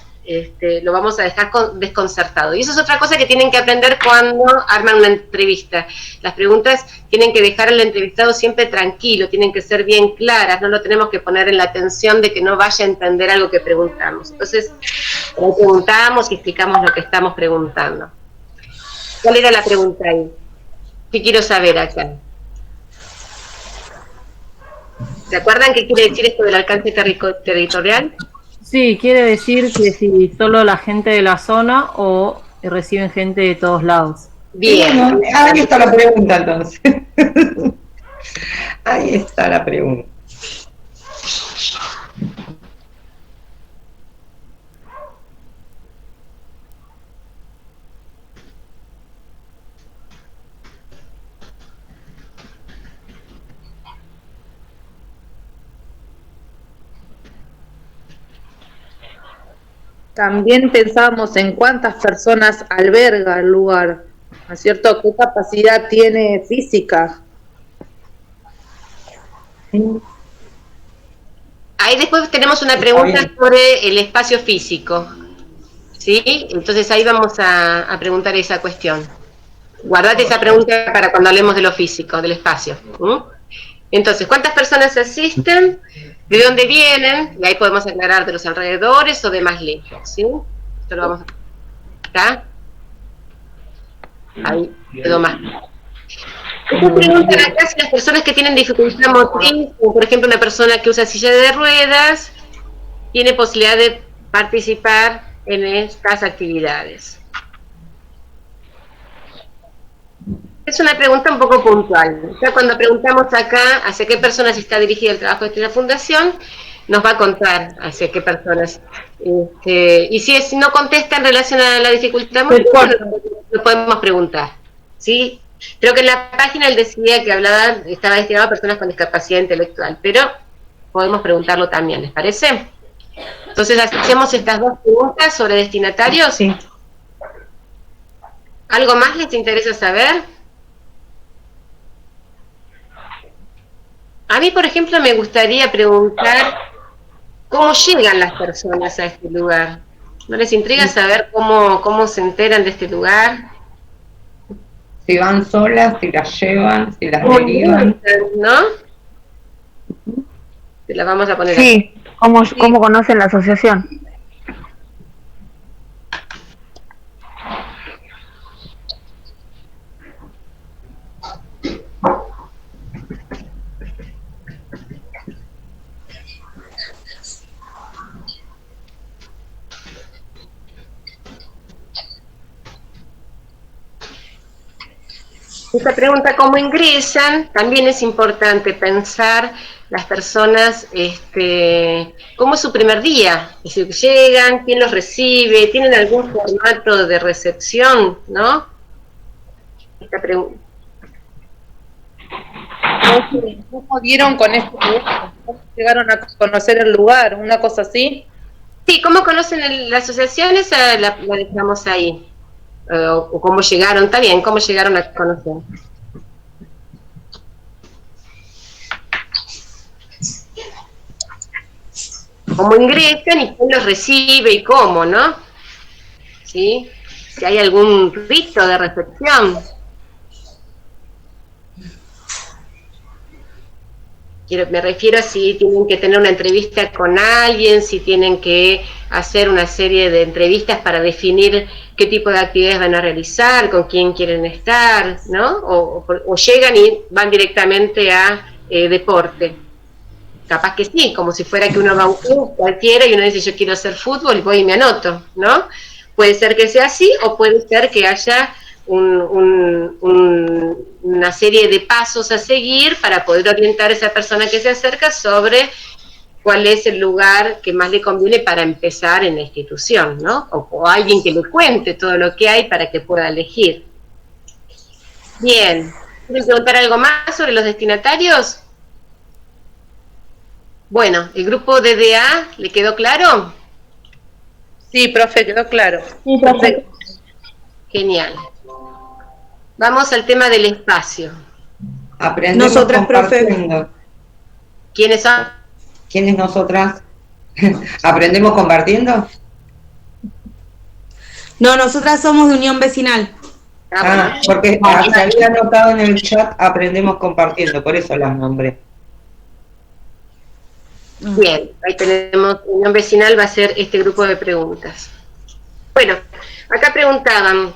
lo vamos a dejar desconcertado. Y eso es otra cosa que tienen que aprender cuando arman una entrevista. Las preguntas tienen que dejar al entrevistado siempre tranquilo, tienen que ser bien claras, no lo tenemos que poner en la tensión de que no vaya a entender algo que preguntamos. Entonces, preguntamos y explicamos lo que estamos preguntando. ¿Cuál era la pregunta ahí? ¿Qué quiero saber acá? ¿Se acuerdan qué quiere decir esto del alcance territorial? Sí, quiere decir que si solo la gente de la zona o reciben gente de todos lados. Bien. Ahí está la pregunta entonces. Ahí está la pregunta. También pensábamos en cuántas personas alberga el lugar, ¿no es cierto? ¿Qué capacidad tiene física? Ahí después tenemos una pregunta sobre el espacio físico, ¿sí? Entonces ahí vamos a preguntar esa cuestión. Guardate esa pregunta para cuando hablemos de lo físico, del espacio. Entonces, ¿cuántas personas asisten? ¿De dónde vienen? Y ahí podemos aclarar de los alrededores o de más lejos, ¿sí? Esto lo vamos a... ¿Está? Ahí quedó más. Después preguntan acá si las personas que tienen dificultad motriz, como por ejemplo una persona que usa silla de ruedas, tiene posibilidad de participar en estas actividades. Es una pregunta un poco puntual. Ya cuando preguntamos acá hacia qué personas está dirigido el trabajo de esta fundación, nos va a contar hacia qué personas. Y si no contesta en relación a la dificultad motriz, lo podemos preguntar, ¿sí? Creo que en la página él decía que estaba destinado a personas con discapacidad intelectual, pero podemos preguntarlo también, ¿les parece? Entonces hacemos estas dos preguntas sobre destinatarios. Sí. ¿Algo más les interesa saber? A mí, por ejemplo, me gustaría preguntar cómo llegan las personas a este lugar. ¿No les intriga saber cómo se enteran de este lugar? Si van solas, si las llevan, si las derivan. ¿No? Se la vamos a poner sí, ¿cómo conocen la asociación? Esta pregunta, ¿cómo ingresan? También es importante pensar las personas, ¿cómo es su primer día? Es decir, llegan, ¿quién los recibe? ¿Tienen algún formato de recepción? ¿No? Esta pregunta. ¿Cómo dieron con este lugar? ¿Cómo llegaron a conocer el lugar? ¿Una cosa así? Sí, ¿cómo conocen la asociación? Esa la dejamos ahí. O cómo llegaron, está bien, cómo llegaron a conocer. Cómo ingresan y quién los recibe y cómo, ¿no? ¿Sí? Si hay algún rito de recepción. Me refiero a si tienen que tener una entrevista con alguien, si tienen que hacer una serie de entrevistas para definir qué tipo de actividades van a realizar, con quién quieren estar, ¿no? O llegan y van directamente a deporte. Capaz que sí, como si fuera que uno va a un club cualquiera y uno dice yo quiero hacer fútbol y voy y me anoto, ¿no? Puede ser que sea así o puede ser que haya una serie de pasos a seguir para poder orientar a esa persona que se acerca sobre cuál es el lugar que más le conviene para empezar en la institución, ¿no? O alguien que le cuente todo lo que hay para que pueda elegir. Bien, ¿quieren preguntar algo más sobre los destinatarios? Bueno, ¿el grupo DDA le quedó claro? Sí, profe, quedó claro. Sí, profe. Genial. Vamos al tema del espacio. Aprendemos Nosotras, compartiendo. ¿Quiénes son? ¿Quiénes nosotras? ¿Aprendemos compartiendo? No, nosotras somos de Unión Vecinal. Porque se había anotado en el chat aprendemos compartiendo, por eso las nombré. Bien, ahí tenemos, Unión Vecinal va a ser este grupo de preguntas. Bueno, acá preguntaban,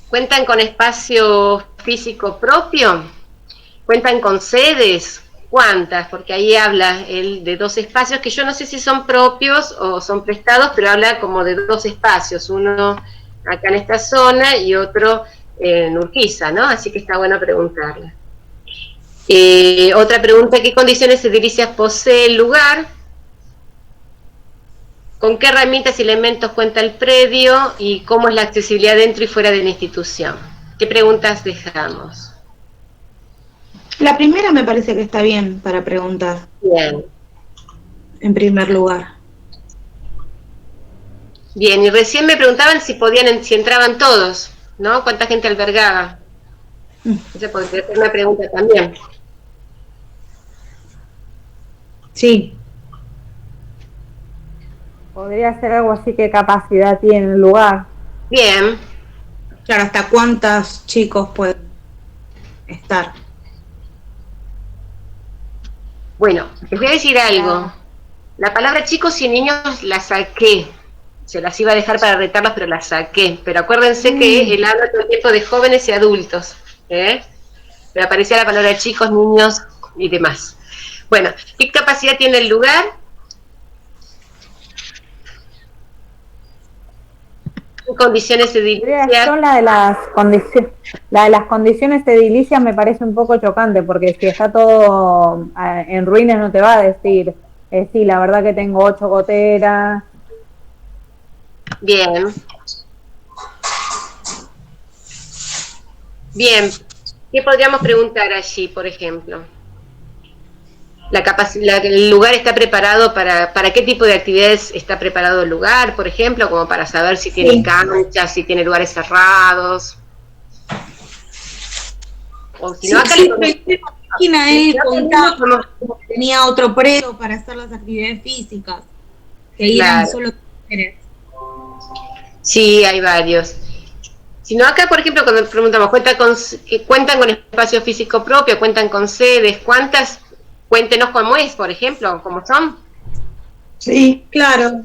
¿cuentan con espacio físico propio? ¿Cuentan con sedes? ¿Cuántas? Porque ahí habla él de 2 espacios que yo no sé si son propios o son prestados, pero habla como de 2 espacios, uno acá en esta zona y otro en Urquiza, ¿no? Así que está bueno preguntarle. Otra pregunta, ¿qué condiciones edilicias posee el lugar? ¿Con qué herramientas y elementos cuenta el predio? ¿Y cómo es la accesibilidad dentro y fuera de la institución? ¿Qué preguntas dejamos? La primera me parece que está bien para preguntar. Bien. En primer lugar. Bien, y recién me preguntaban si entraban todos, ¿no? ¿Cuánta gente albergaba? Esa podría ser una pregunta también. Sí. Podría ser algo así, que capacidad tiene el lugar. Bien. Claro, ¿hasta cuántos chicos pueden estar? Bueno, les voy a decir algo. La palabra chicos y niños la saqué. Se las iba a dejar para retarlas, pero las saqué. Pero acuérdense que él habla todo el tiempo de jóvenes y adultos. Pero aparecía la palabra chicos, niños y demás. Bueno, ¿qué capacidad tiene el lugar? En condiciones edilicias. La de las condiciones edilicias me parece un poco chocante, porque si está todo en ruinas no te va a decir, sí, la verdad que tengo 8 goteras. Bien. Bien. ¿Qué podríamos preguntar allí, por ejemplo? El lugar está preparado para qué tipo de actividades está preparado el lugar, por ejemplo, como para saber si tiene canchas, si tiene lugares cerrados. O si no, acá él contaba que tenía otro predio para hacer las actividades físicas, que eran solo mujeres. Sí, hay varios. Si no, acá, por ejemplo, cuando preguntamos, ¿cuentan con espacio físico propio? ¿Cuentan con sedes? ¿Cuántas? Cuéntenos cómo es, por ejemplo, cómo son. Sí, claro.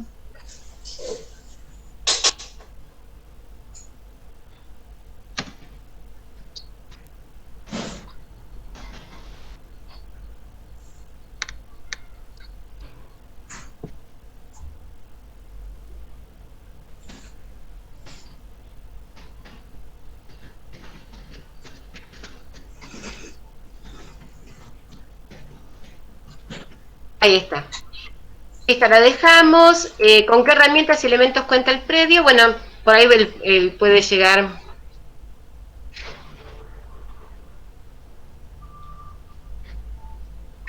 Ahí está. Esta la dejamos. ¿Con qué herramientas y elementos cuenta el predio? Bueno, por ahí él puede llegar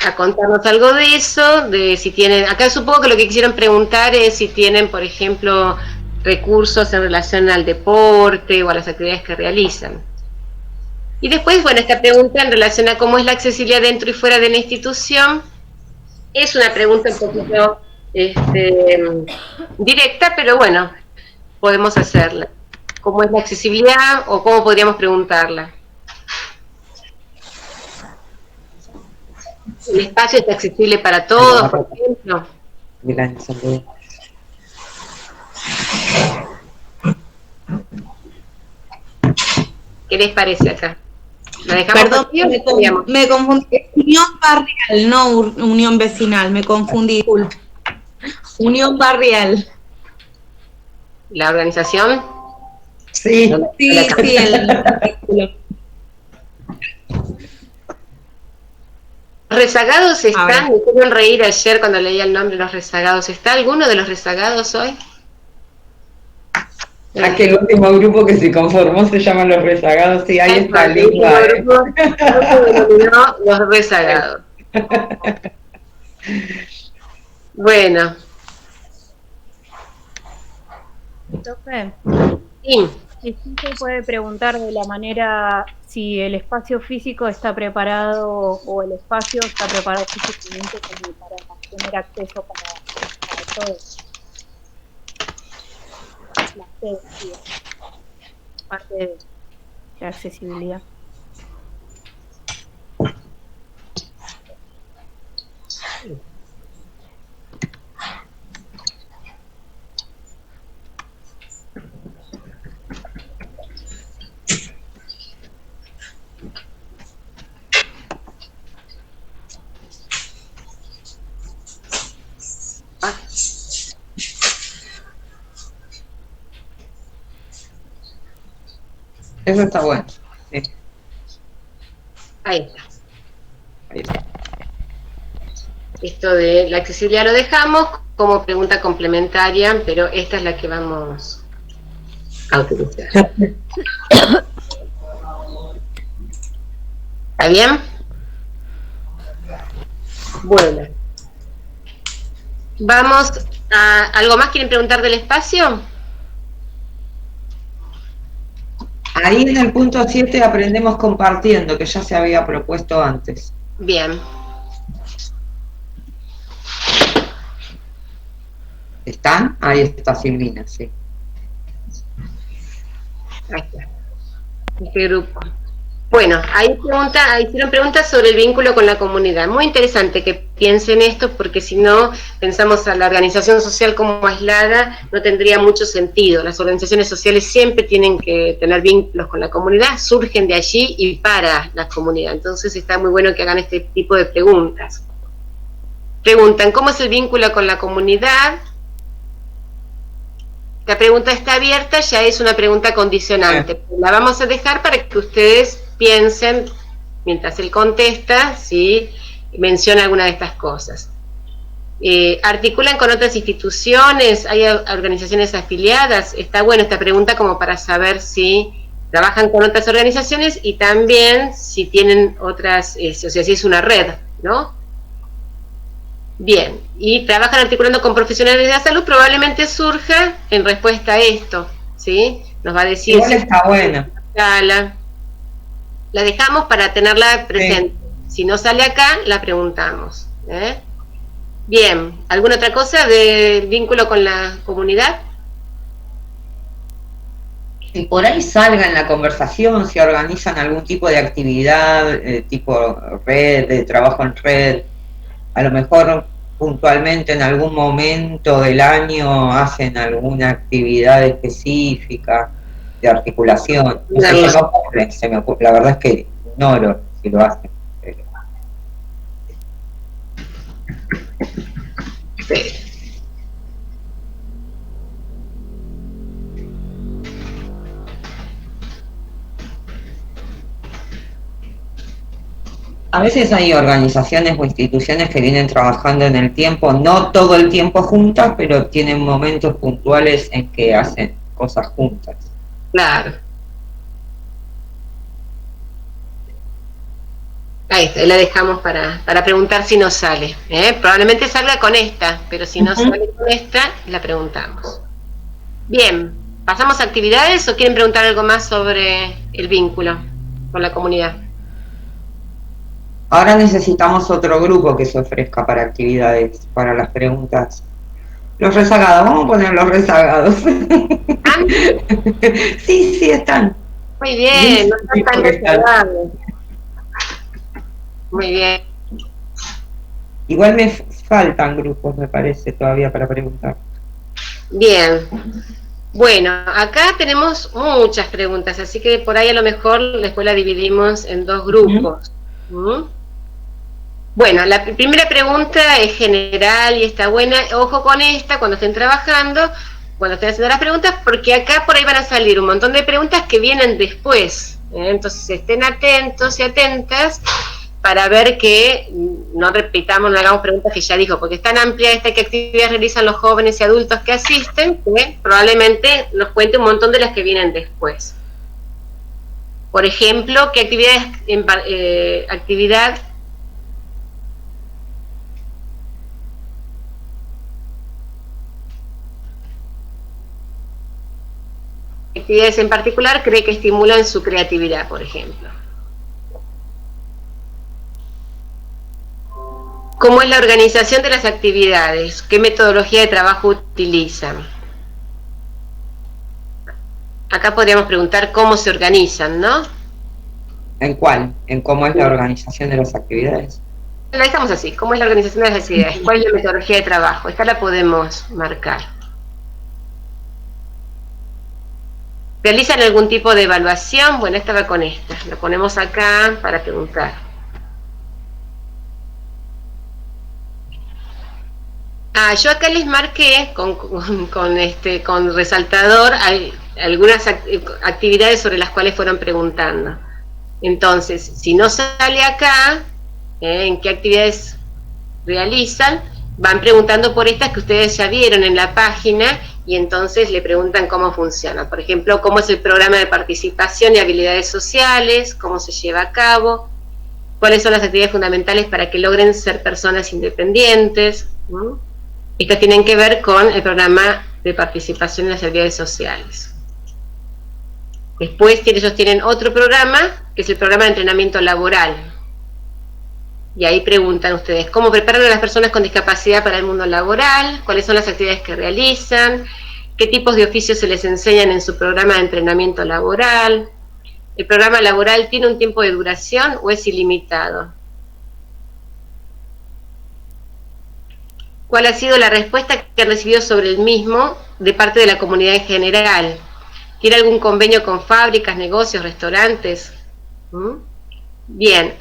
a contarnos algo de eso, de si tienen, acá supongo que lo que quisieron preguntar es si tienen, por ejemplo, recursos en relación al deporte o a las actividades que realizan. Y después, bueno, esta pregunta en relación a cómo es la accesibilidad dentro y fuera de la institución. Es una pregunta un poquito directa, pero bueno, podemos hacerla. ¿Cómo es la accesibilidad o cómo podríamos preguntarla? ¿El espacio está accesible para todos, por ejemplo? ¿Qué les parece acá? ¿La dejamos? Perdón, me confundí. Unión barrial, no unión vecinal, me confundí. Disculpe. Unión barrial. ¿La organización? Sí. Sí, el Los rezagados están, me hicieron reír ayer cuando leía el nombre de los rezagados. ¿Está alguno de los rezagados hoy? Aquel último grupo que se conformó se llama Los Rezagados, sí, ahí está Linda. Los rezagados. Bueno. Profe, sí. Sí se puede preguntar de la manera si el espacio físico está preparado o el espacio está preparado físicamente como para tener acceso para todos. Parte de la accesibilidad. Eso está bueno. Sí. Ahí está. Esto de la accesibilidad lo dejamos como pregunta complementaria, pero esta es la que vamos a utilizar. ¿Está bien? Bueno. Vamos a... ¿Algo más quieren preguntar del espacio? Ahí en el punto 7 aprendemos compartiendo, que ya se había propuesto antes. Bien. ¿Están? Ahí está Silvina, sí. Ahí está. Este grupo. Bueno, ahí hicieron preguntas sobre el vínculo con la comunidad. Muy interesante que piensen esto, porque si no pensamos a la organización social como aislada, no tendría mucho sentido. Las organizaciones sociales siempre tienen que tener vínculos con la comunidad, surgen de allí y para la comunidad. Entonces está muy bueno que hagan este tipo de preguntas. Preguntan, ¿cómo es el vínculo con la comunidad? La pregunta está abierta, ya es una pregunta condicionante. La vamos a dejar para que ustedes piensen, mientras él contesta, si menciona alguna de estas cosas. ¿Articulan con otras instituciones? ¿Hay organizaciones afiliadas? Está buena esta pregunta como para saber si trabajan con otras organizaciones y también si tienen otras, o sea, si es una red, ¿no? Bien, y trabajan articulando con profesionales de la salud, probablemente surja en respuesta a esto, ¿sí? Nos va a decir... Igual está buena. La dejamos para tenerla presente. Sí. Si no sale acá, la preguntamos. Bien, ¿alguna otra cosa de vínculo con la comunidad? Si por ahí salga en la conversación, si organizan algún tipo de actividad, tipo red, de trabajo en red, a lo mejor puntualmente en algún momento del año hacen alguna actividad específica de articulación. No sé, se me ocurre, la verdad es que ignoro si lo hacen. Sí. A veces hay organizaciones o instituciones que vienen trabajando en el tiempo, no todo el tiempo juntas, pero tienen momentos puntuales en que hacen cosas juntas. Claro. Ahí está, la dejamos para preguntar si nos sale. Probablemente salga con esta, pero si no sale con esta, la preguntamos. Bien, ¿pasamos a actividades o quieren preguntar algo más sobre el vínculo con la comunidad? Ahora necesitamos otro grupo que se ofrezca para actividades, para las preguntas. Los rezagados, vamos a poner los rezagados. Sí, están. Muy bien, no están tan rezagados. Muy bien. Igual me faltan grupos, me parece, todavía para preguntar. Bien. Bueno, acá tenemos muchas preguntas, así que por ahí a lo mejor después la dividimos en dos grupos. Bueno, la primera pregunta es general y está buena. Ojo con esta cuando estén trabajando, cuando estén haciendo las preguntas, porque acá por ahí van a salir un montón de preguntas que vienen después. Entonces estén atentos y atentas para ver que no repitamos, no hagamos preguntas que ya dijo, porque es tan amplia esta que actividades realizan los jóvenes y adultos que asisten, que probablemente nos cuente un montón de las que vienen después. Por ejemplo, ¿qué actividades en particular cree que estimulan su creatividad, por ejemplo? ¿Cómo es la organización de las actividades? ¿Qué metodología de trabajo utilizan? Acá podríamos preguntar cómo se organizan, ¿no? ¿En cuál? ¿En cómo es la organización de las actividades? La dejamos así, ¿cómo es la organización de las actividades? ¿Cuál es la metodología de trabajo? Esta la podemos marcar. ¿Realizan algún tipo de evaluación? Bueno, esta va con esta. La ponemos acá para preguntar. Yo acá les marqué con resaltador algunas actividades sobre las cuales fueron preguntando. Entonces, si no sale acá, en qué actividades realizan, van preguntando por estas que ustedes ya vieron en la página y entonces le preguntan cómo funciona. Por ejemplo, cómo es el programa de participación y habilidades sociales, cómo se lleva a cabo, cuáles son las actividades fundamentales para que logren ser personas independientes. Estas tienen que ver con el programa de participación en las actividades sociales. Después ellos tienen otro programa, que es el programa de entrenamiento laboral. Y ahí preguntan ustedes, ¿cómo preparan a las personas con discapacidad para el mundo laboral? ¿Cuáles son las actividades que realizan? ¿Qué tipos de oficios se les enseñan en su programa de entrenamiento laboral? ¿El programa laboral tiene un tiempo de duración o es ilimitado? ¿Cuál ha sido la respuesta que han recibido sobre el mismo de parte de la comunidad en general? ¿Tiene algún convenio con fábricas, negocios, restaurantes? Bien,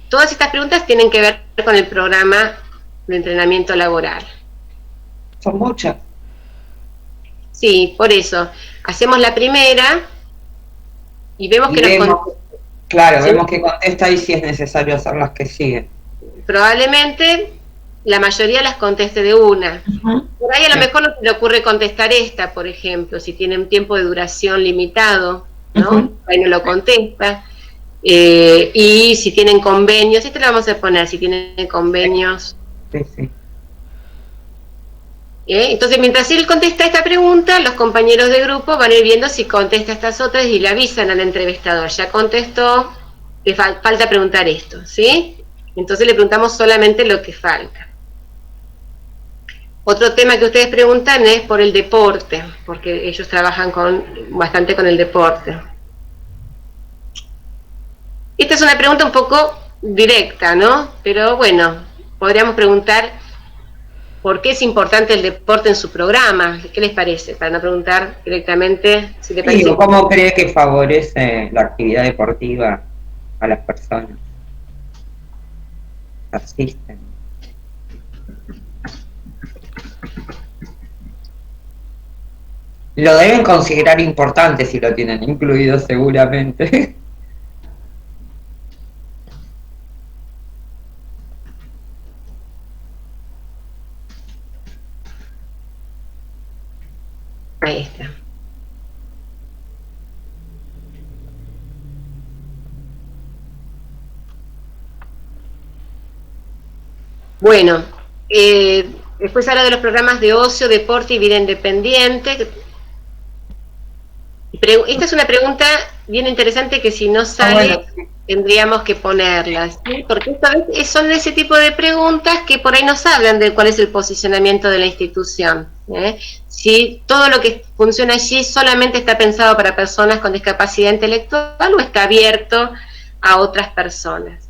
todas estas preguntas tienen que ver con el programa de entrenamiento laboral. Son muchas. Sí, por eso. Hacemos la primera y vemos que nos contesta. Claro, ¿sí? Vemos que contesta y si es necesario hacer las que siguen. Probablemente la mayoría las conteste de una. Por ahí a lo mejor no se le ocurre contestar esta, por ejemplo, si tiene un tiempo de duración limitado, ¿no? Ahí no lo contesta. Y si tienen convenios, esto lo vamos a poner, si tienen convenios. Sí, sí. Entonces, mientras él contesta esta pregunta, los compañeros de grupo van a ir viendo si contesta estas otras y le avisan al entrevistador. Ya contestó, le falta preguntar esto, ¿sí? Entonces le preguntamos solamente lo que falta. Otro tema que ustedes preguntan es por el deporte, porque ellos trabajan bastante con el deporte. Esta es una pregunta un poco directa, ¿no? Pero bueno, podríamos preguntar ¿por qué es importante el deporte en su programa? ¿Qué les parece? Para no preguntar directamente si le parece. Sí, ¿cómo cree que favorece la actividad deportiva a las personas que asisten? Lo deben considerar importante si lo tienen incluido seguramente. Ahí está. Bueno, después habla de los programas de ocio, deporte y vida independiente. Esta es una pregunta bien interesante que si no sale tendríamos que ponerlas, ¿sí? Porque esta vez son ese tipo de preguntas que por ahí nos hablan de cuál es el posicionamiento de la institución. Si todo lo que funciona allí solamente está pensado para personas con discapacidad intelectual o está abierto a otras personas.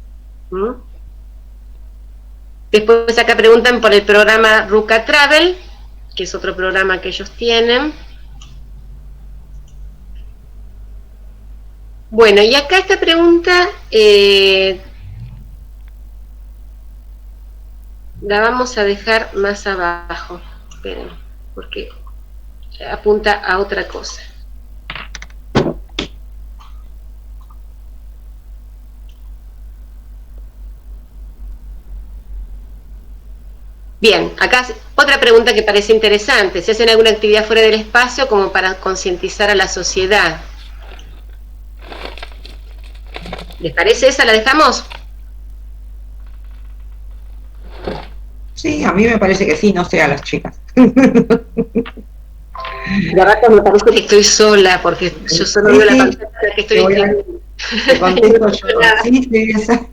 Después acá preguntan por el programa Ruca Travel, que es otro programa que ellos tienen. Bueno, y acá esta pregunta la vamos a dejar más abajo. Esperen, porque apunta a otra cosa. Bien, acá otra pregunta que parece interesante. ¿Se hacen alguna actividad fuera del espacio como para concientizar a la sociedad? ¿Les parece esa? ¿La dejamos? Sí, a mí me parece que sí, no sé a las chicas. De rato me parece que estoy sola, porque yo solo veo la pantalla que estoy diciendo. Te contesto yo. Sí,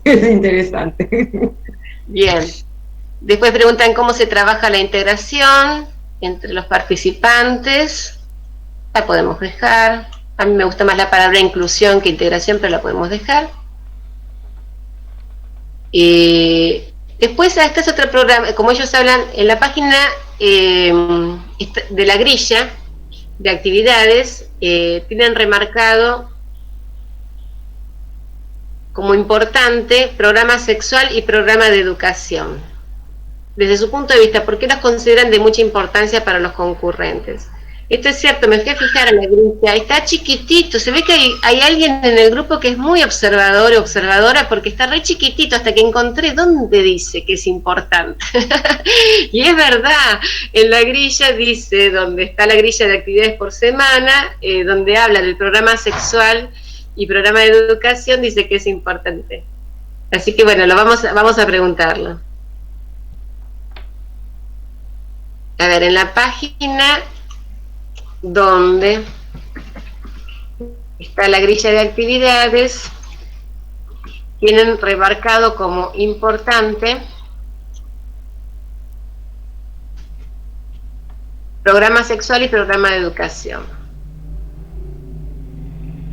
es interesante. Bien. Después preguntan cómo se trabaja la integración entre los participantes. La podemos dejar. A mí me gusta más la palabra inclusión que integración, pero la podemos dejar. Después, este es otro programa, como ellos hablan, en la página de la grilla de actividades, tienen remarcado como importante programa sexual y programa de educación. Desde su punto de vista, ¿por qué los consideran de mucha importancia para los concurrentes? Esto es cierto, me fui a fijar en la grilla, está chiquitito, se ve que hay alguien en el grupo que es muy observador o observadora porque está re chiquitito hasta que encontré dónde dice que es importante. Y es verdad, en la grilla dice, donde está la grilla de actividades por semana, donde habla del programa sexual y programa de educación, dice que es importante. Así que bueno, vamos a preguntarlo. A ver, en la página donde está la grilla de actividades, tienen remarcado como importante programa sexual y programa de educación.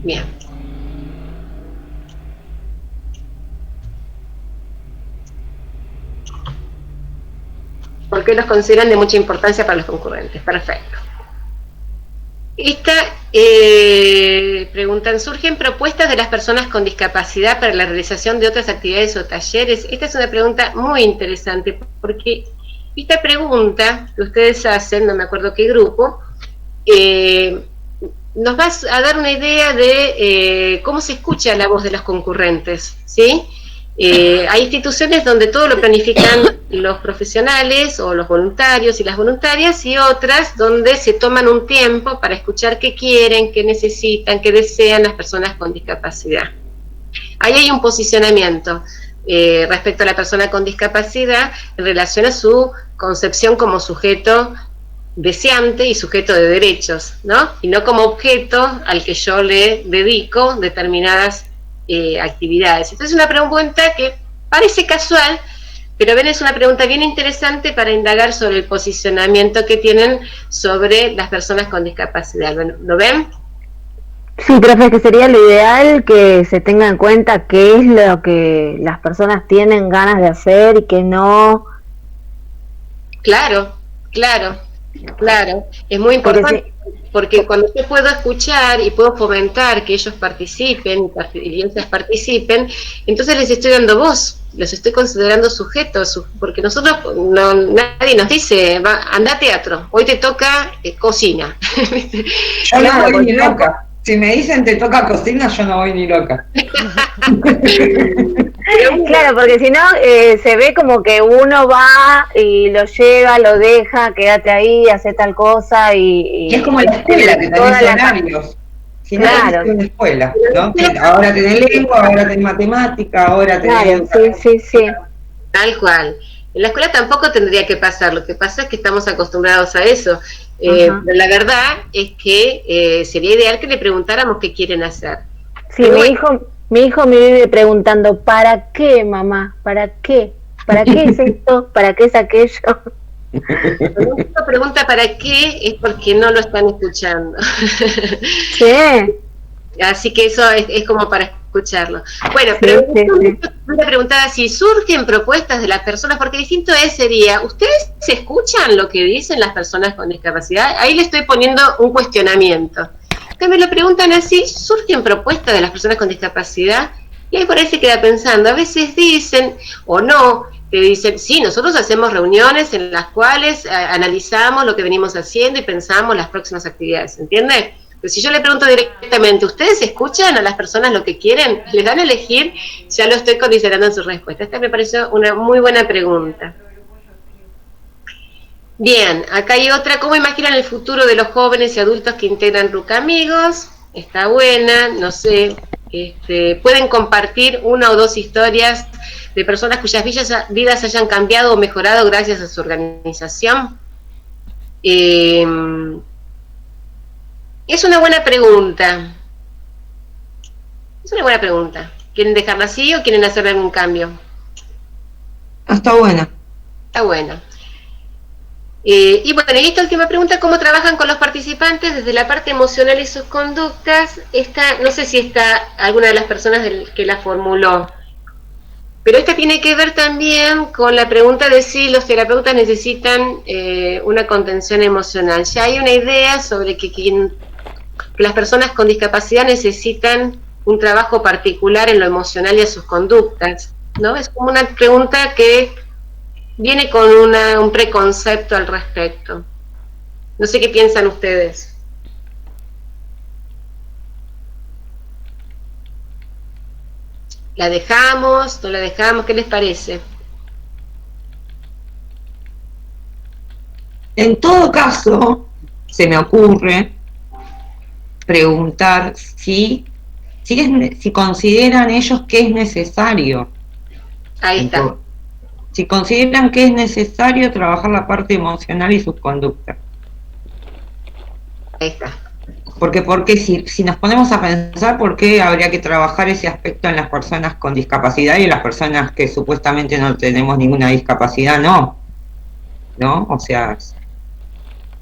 Bien. ¿Por qué los consideran de mucha importancia para los concurrentes? Perfecto. Esta preguntan, ¿surgen propuestas de las personas con discapacidad para la realización de otras actividades o talleres? Esta es una pregunta muy interesante, porque esta pregunta que ustedes hacen, no me acuerdo qué grupo, nos va a dar una idea de cómo se escucha la voz de los concurrentes, ¿sí? Hay instituciones donde todo lo planifican los profesionales o los voluntarios y las voluntarias, y otras donde se toman un tiempo para escuchar qué quieren, qué necesitan, qué desean las personas con discapacidad. Ahí hay un posicionamiento respecto a la persona con discapacidad en relación a su concepción como sujeto deseante y sujeto de derechos, ¿no? Y no como objeto al que yo le dedico determinadas actividades. Entonces es una pregunta que parece casual, pero ven, es una pregunta bien interesante para indagar sobre el posicionamiento que tienen sobre las personas con discapacidad. ¿Lo ven? Sí, profe, que sería lo ideal que se tenga en cuenta qué es lo que las personas tienen ganas de hacer y que no. Claro, es muy importante, porque cuando yo puedo escuchar y puedo fomentar que ellos participen y ellas participen, entonces les estoy dando voz, los estoy considerando sujetos, porque nosotros, nadie nos dice, anda a teatro, hoy te toca cocina. Yo no voy ni loca. Si me dicen te toca cocina, yo no voy ni loca. Claro, porque si no, se ve como que uno va y lo lleva, lo deja, quédate ahí, hace tal cosa y es como la escuela, que tenés horarios. Si no, claro. Es una escuela, ¿no? Ahora tenés lengua, ahora tenés matemática, ahora tenés... Claro, sí. Tal cual. En la escuela tampoco tendría que pasar, lo que pasa es que estamos acostumbrados a eso. Pero la verdad es que sería ideal que le preguntáramos qué quieren hacer. Sí, mi hijo me vive preguntando, ¿para qué, mamá? ¿Para qué? ¿Para qué es esto? ¿Para qué es aquello? Cuando uno pregunta para qué es porque no lo están escuchando. Sí. Así que eso es como para escucharlo. Bueno, pero una preguntada, si surgen propuestas de las personas, porque distinto sería, ¿ustedes se escuchan lo que dicen las personas con discapacidad? Ahí le estoy poniendo un cuestionamiento. Que me lo preguntan así, ¿surgen propuestas de las personas con discapacidad? Y ahí por ahí se queda pensando, a veces dicen, o no, que dicen, sí, nosotros hacemos reuniones en las cuales analizamos lo que venimos haciendo y pensamos las próximas actividades, ¿entiende? Pero si yo le pregunto directamente, ¿ustedes escuchan a las personas lo que quieren? ¿Les dan a elegir? Ya lo estoy condicionando en su respuesta. Esta me pareció una muy buena pregunta. Bien, acá hay otra. ¿Cómo imaginan el futuro de los jóvenes y adultos que integran RUC Amigos? Está buena, no sé. Pueden compartir una o dos historias de personas cuyas vidas hayan cambiado o mejorado gracias a su organización. Es una buena pregunta. ¿Quieren dejarla así o quieren hacer algún cambio? Está buena. Está buena. Y bueno, y esta última pregunta, ¿cómo trabajan con los participantes desde la parte emocional y sus conductas? No sé si está alguna de las personas que la formuló, pero esta tiene que ver también con la pregunta de si los terapeutas necesitan una contención emocional. Ya hay una idea sobre que las personas con discapacidad necesitan un trabajo particular en lo emocional y a sus conductas, ¿no? Es como una pregunta que viene con un preconcepto al respecto. No sé qué piensan ustedes. ¿La dejamos? ¿No la dejamos? ¿Qué les parece? En todo caso, se me ocurre preguntar si consideran ellos que es necesario. Ahí está. Si consideran que es necesario trabajar la parte emocional y sus conductas. Ahí está. Porque si nos ponemos a pensar, ¿por qué habría que trabajar ese aspecto en las personas con discapacidad y en las personas que supuestamente no tenemos ninguna discapacidad? No, o sea,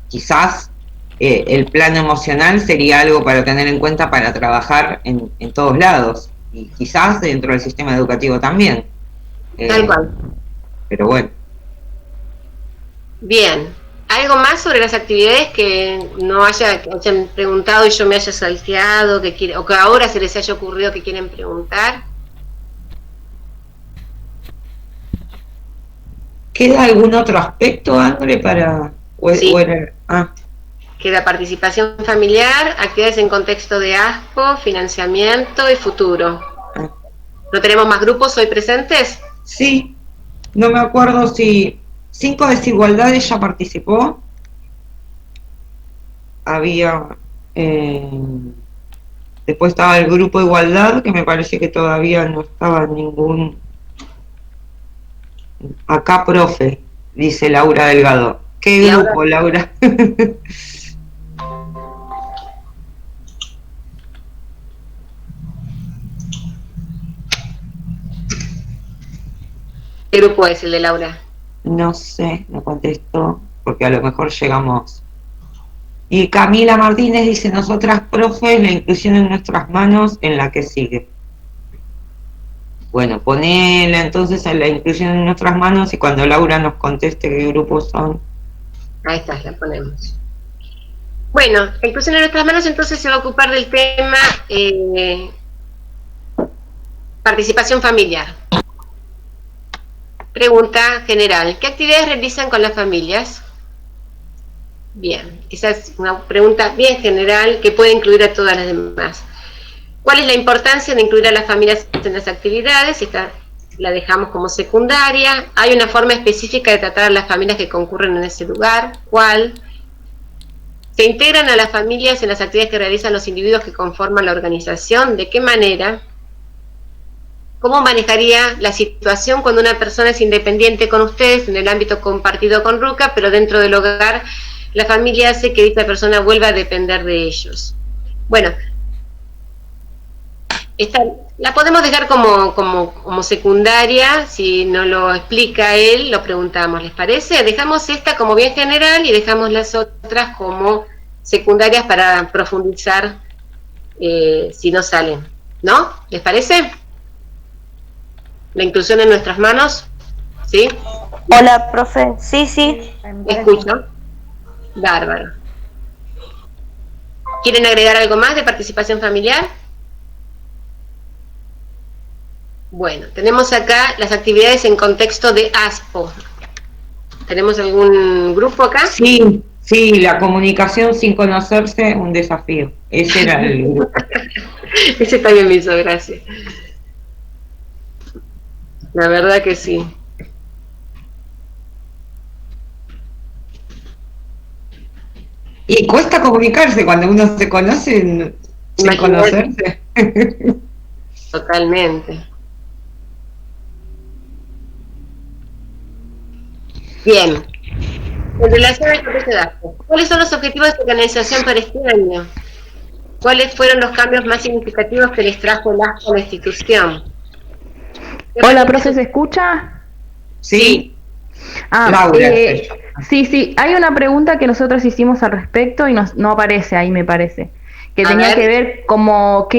quizás el plano emocional sería algo para tener en cuenta para trabajar en todos lados, y quizás dentro del sistema educativo también. Tal cual. Pero bueno. Bien. ¿Algo más sobre las actividades que no hayan preguntado y yo me haya salteado, o que ahora se les haya ocurrido que quieren preguntar? ¿Queda algún otro aspecto, André, para...? Sí. Queda participación familiar, actividades en contexto de ASPO, financiamiento y futuro. ¿No tenemos más grupos hoy presentes? Sí, no me acuerdo si 5 desigualdades ya participó. Había... después estaba el grupo Igualdad, que me parece que todavía no estaba ningún... Acá, profe, dice Laura Delgado. ¿Qué grupo, Laura? ¿Qué grupo es el de Laura? No sé, no contestó, porque a lo mejor llegamos. Y Camila Martínez dice, nosotras, profe, la inclusión en nuestras manos, en la que sigue. Bueno, ponela entonces en la inclusión en nuestras manos, y cuando Laura nos conteste qué grupos son. Ahí está, la ponemos. Bueno, la inclusión en nuestras manos entonces se va a ocupar del tema participación familiar. Pregunta general, ¿qué actividades realizan con las familias? Bien, esa es una pregunta bien general que puede incluir a todas las demás. ¿Cuál es la importancia de incluir a las familias en las actividades? Esta la dejamos como secundaria. ¿Hay una forma específica de tratar a las familias que concurren en ese lugar? ¿Cuál? ¿Se integran a las familias en las actividades que realizan los individuos que conforman la organización? ¿De qué manera? ¿Cómo manejaría la situación cuando una persona es independiente con ustedes en el ámbito compartido con RUCA, pero dentro del hogar la familia hace que esta persona vuelva a depender de ellos? Bueno, esta la podemos dejar como secundaria. Si no lo explica él, lo preguntamos, ¿les parece? Dejamos esta como bien general y dejamos las otras como secundarias para profundizar si no salen, ¿no? ¿Les parece? La inclusión en nuestras manos, ¿sí? Hola, profe. Sí. Escucho. Bárbaro. ¿Quieren agregar algo más de participación familiar? Bueno, tenemos acá las actividades en contexto de ASPO. ¿Tenemos algún grupo acá? Sí, la comunicación sin conocerse, un desafío. Ese era el grupo. Ese también me hizo gracia. La verdad que sí. Y cuesta comunicarse cuando uno se conoce sin conocerse. Totalmente. Bien. En relación al contexto de ASPO, ¿cuáles son los objetivos de su organización para este año? ¿Cuáles fueron los cambios más significativos que les trajo el ASPO a la institución? Hola, profe, ¿se escucha? Sí. Laura. Sí, hay una pregunta que nosotros hicimos al respecto y no aparece ahí, me parece. Que tenía que ver como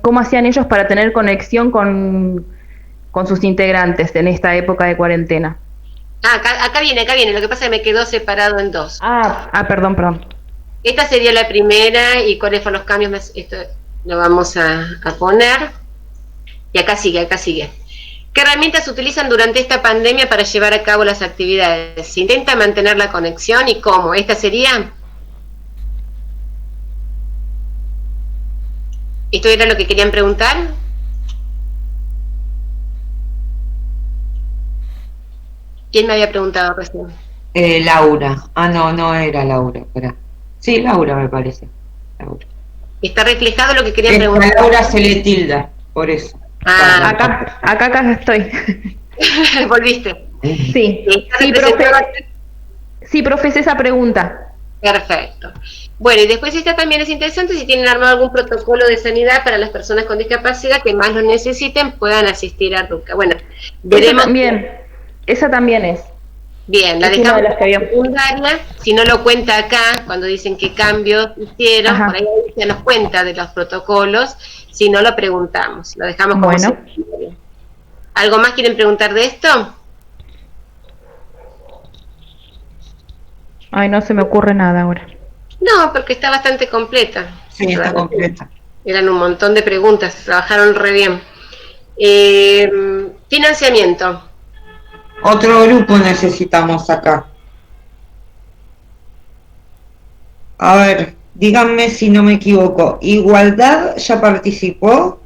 cómo hacían ellos para tener conexión con sus integrantes en esta época de cuarentena. Acá viene, lo que pasa es que me quedó separado en dos. Perdón. Esta sería la primera, y cuáles fueron los cambios, esto lo vamos a poner. Y acá sigue. ¿Qué herramientas utilizan durante esta pandemia para llevar a cabo las actividades? ¿Se intenta mantener la conexión y cómo? ¿Esta sería? ¿Esto era lo que querían preguntar? ¿Quién me había preguntado recién? Laura. No era Laura. Espera. Sí, Laura me parece. Laura. ¿Está reflejado lo que querían preguntar? Laura se le tilda, por eso. Acá estoy. ¿Volviste? Sí, profe, es esa pregunta. Perfecto. Bueno, y después esta también es interesante si tienen armado algún protocolo de sanidad para las personas con discapacidad que más lo necesiten puedan asistir a RUCA. Bueno, veremos. Esa también es. Bien, la dejamos secundaria. Si no lo cuenta acá, cuando dicen qué cambios hicieron, por ahí ya nos cuenta de los protocolos. Si no, lo preguntamos. Lo dejamos como secundaria. ¿Algo más quieren preguntar de esto? Ay, no se me ocurre nada ahora. No, porque está bastante completa. Sí, está completa. Eran un montón de preguntas, trabajaron re bien. Financiamiento. Otro grupo necesitamos acá. A ver, díganme si no me equivoco. Igualdad ya participó.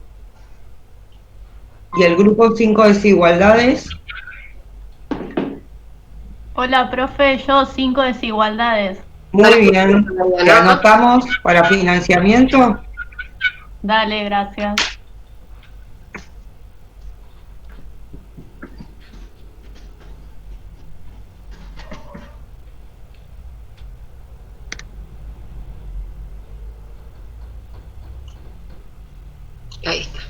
Y el grupo 5 desigualdades. Hola, profe, yo 5 desigualdades. Muy bien. ¿Te anotamos para financiamiento? Dale, gracias. Ahí está.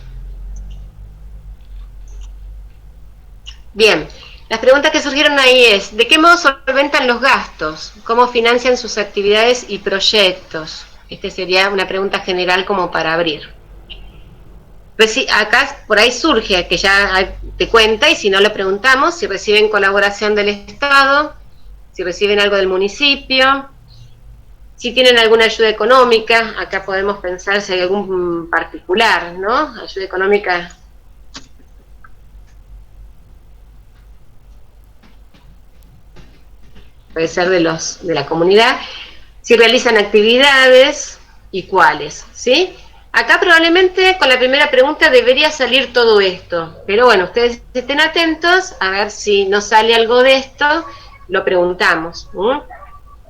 Bien, las preguntas que surgieron ahí es, ¿de qué modo solventan los gastos? ¿Cómo financian sus actividades y proyectos? Esta sería una pregunta general como para abrir. Acá por ahí surge, que ya te cuenta, y si no lo preguntamos, si reciben colaboración del Estado, si reciben algo del municipio, si tienen alguna ayuda económica. Acá podemos pensar si hay algún particular, ¿no? Ayuda económica. Puede ser de la comunidad, si realizan actividades y cuáles, ¿sí? Acá probablemente con la primera pregunta debería salir todo esto, pero bueno, ustedes estén atentos a ver si nos sale algo de esto, lo preguntamos.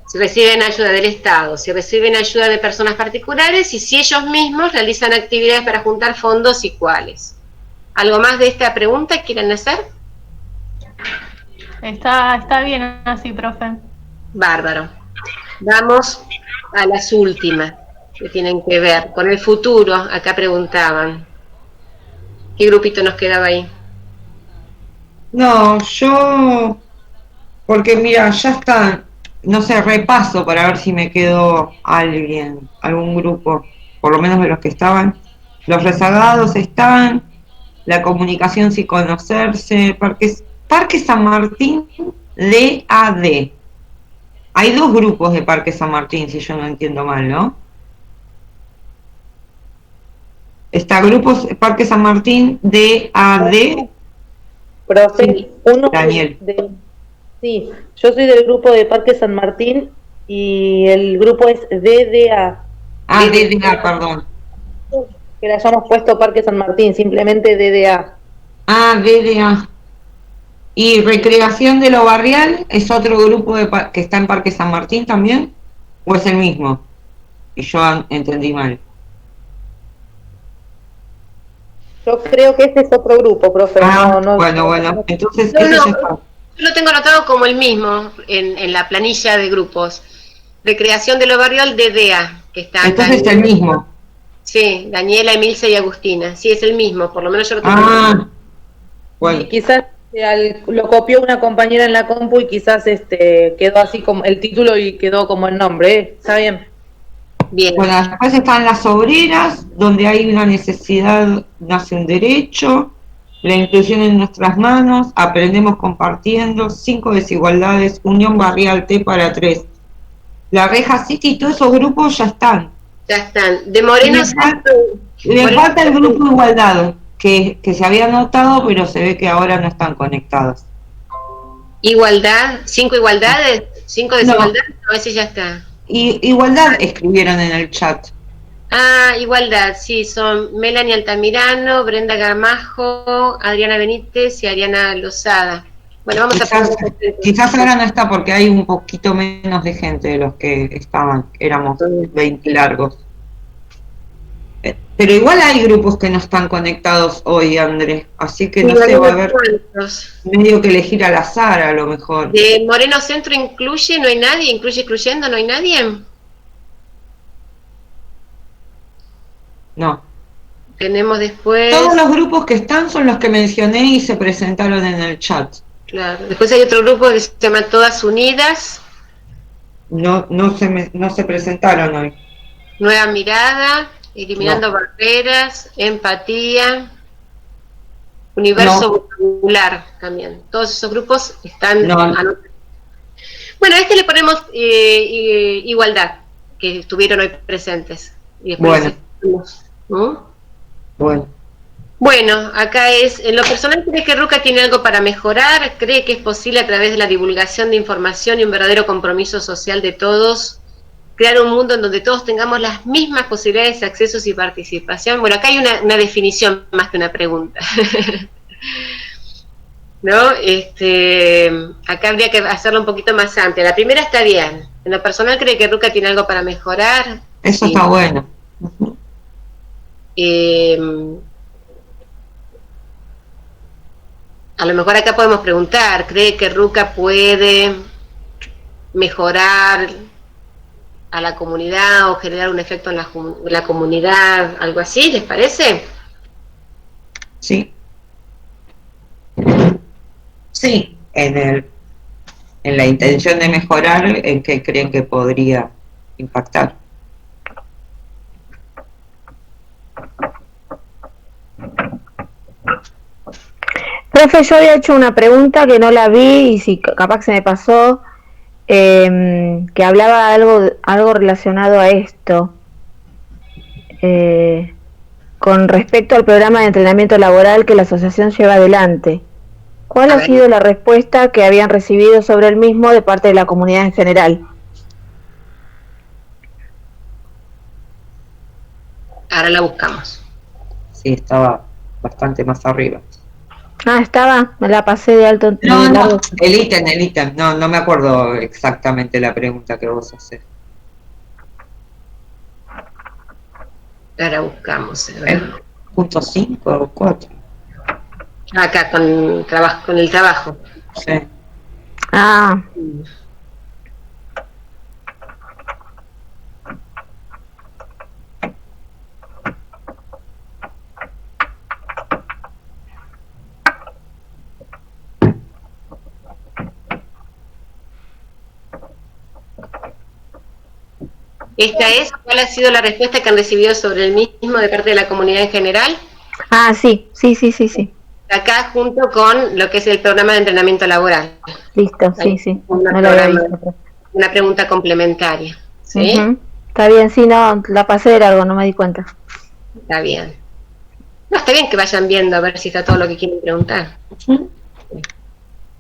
Si reciben ayuda del Estado, si reciben ayuda de personas particulares y si ellos mismos realizan actividades para juntar fondos y cuáles. ¿Algo más de esta pregunta quieren hacer? Está bien así, profe. Bárbaro. Vamos a las últimas, que tienen que ver con el futuro. Acá preguntaban. ¿Qué grupito nos quedaba ahí? No, yo... Porque mira, ya está... No sé, repaso para ver si me quedó algún grupo, por lo menos de los que estaban. Los rezagados están, la comunicación sin conocerse, Parque San Martín, DAD. Hay dos grupos de Parque San Martín, si yo no entiendo mal, ¿no? Está Parque San Martín, DAD. Profe, uno Daniel. Sí, yo soy del grupo de Parque San Martín y el grupo es DDA. Ah, DDA, perdón. Que le hayamos puesto Parque San Martín, simplemente DDA. Ah, DDA. ¿Y Recreación de lo Barrial es otro grupo que está en Parque San Martín también? ¿O es el mismo? Y yo entendí mal. Yo creo que este es otro grupo, profe. Bueno, entonces... Yo lo tengo anotado como el mismo en la planilla de grupos. Recreación de lo Barrial, DDA, que está. Entonces es el mismo. Sí, Daniela, Emilce y Agustina. Sí, es el mismo, por lo menos yo lo tengo. Bueno. Y quizás lo copió una compañera en la compu y quizás quedó así como el título y quedó como el nombre, ¿está bien? Bien. Bueno, después están las obreras, donde hay una necesidad, nace un derecho, la inclusión en nuestras manos, aprendemos compartiendo, 5 desigualdades, Unión Barrial, T para 3. La Reja City y todos esos grupos ya están. Ya están. De Moreno le falta el grupo Igualdad, que se había anotado, pero se ve que ahora no están conectados. Igualdad, 5 igualdades, 5 desigualdades, no, a ver si ya está. Igualdad escribieron en el chat. Ah, igualdad, sí, son Melanie Altamirano, Brenda Gamajo, Adriana Benítez y Ariana Lozada. Bueno, vamos quizás ahora no está porque hay un poquito menos de gente de los que estaban, éramos 20 largos. Pero igual hay grupos que no están conectados hoy, Andrés, así que no Sí, sé, va a haber ¿cuántos? medio que elegir al azar a lo mejor. ¿De Moreno Centro incluye? ¿No hay nadie? ¿Incluye excluyendo? ¿No hay nadie? No. Tenemos después... Todos los grupos que están son los que mencioné y se presentaron en el chat. Claro. Después hay otro grupo que se llama Todas Unidas. No se presentaron hoy. Nueva Mirada, Eliminando Barreras, Empatía, Universo Vocabular también. Todos esos grupos están anotados. Bueno, a este le ponemos Igualdad, que estuvieron hoy presentes. Y después Bueno, acá es, en lo personal, ¿cree que Ruca tiene algo para mejorar? ¿Cree que es posible a través de la divulgación de información y un verdadero compromiso social de todos, crear un mundo en donde todos tengamos las mismas posibilidades, accesos y participación? Bueno, acá hay una definición más que una pregunta. ¿No? Acá habría que hacerlo un poquito más amplia. La primera está bien. En lo personal, ¿cree que Ruca tiene algo para mejorar? Eso está bueno. A lo mejor acá podemos preguntar, ¿cree que Ruca puede mejorar a la comunidad o generar un efecto en la comunidad? ¿Algo así? ¿Les parece? Sí. Sí, en la intención de mejorar, ¿en qué creen que podría impactar? Profe, yo había hecho una pregunta que no la vi y si capaz que se me pasó, que hablaba algo relacionado a esto, con respecto al programa de entrenamiento laboral que la asociación lleva adelante. ¿Cuál ha sido la respuesta que habían recibido sobre el mismo de parte de la comunidad en general? Ahora la buscamos. Sí, estaba bastante más arriba. Ah, estaba, me la pasé de alto. No, el ítem, no me acuerdo exactamente la pregunta que vos haces. Ahora buscamos. ¿Punto 5 o 4? Acá, con el trabajo. Sí. Ah. ¿Esta es? ¿Cuál ha sido la respuesta que han recibido sobre el mismo de parte de la comunidad en general? Ah, sí. Acá junto con lo que es el programa de entrenamiento laboral. Listo, sí. No lo había visto. Una pregunta complementaria. ¿Sí? Está bien, sí, no, la pasé de largo, no me di cuenta. Está bien. No, está bien que vayan viendo a ver si está todo lo que quieren preguntar.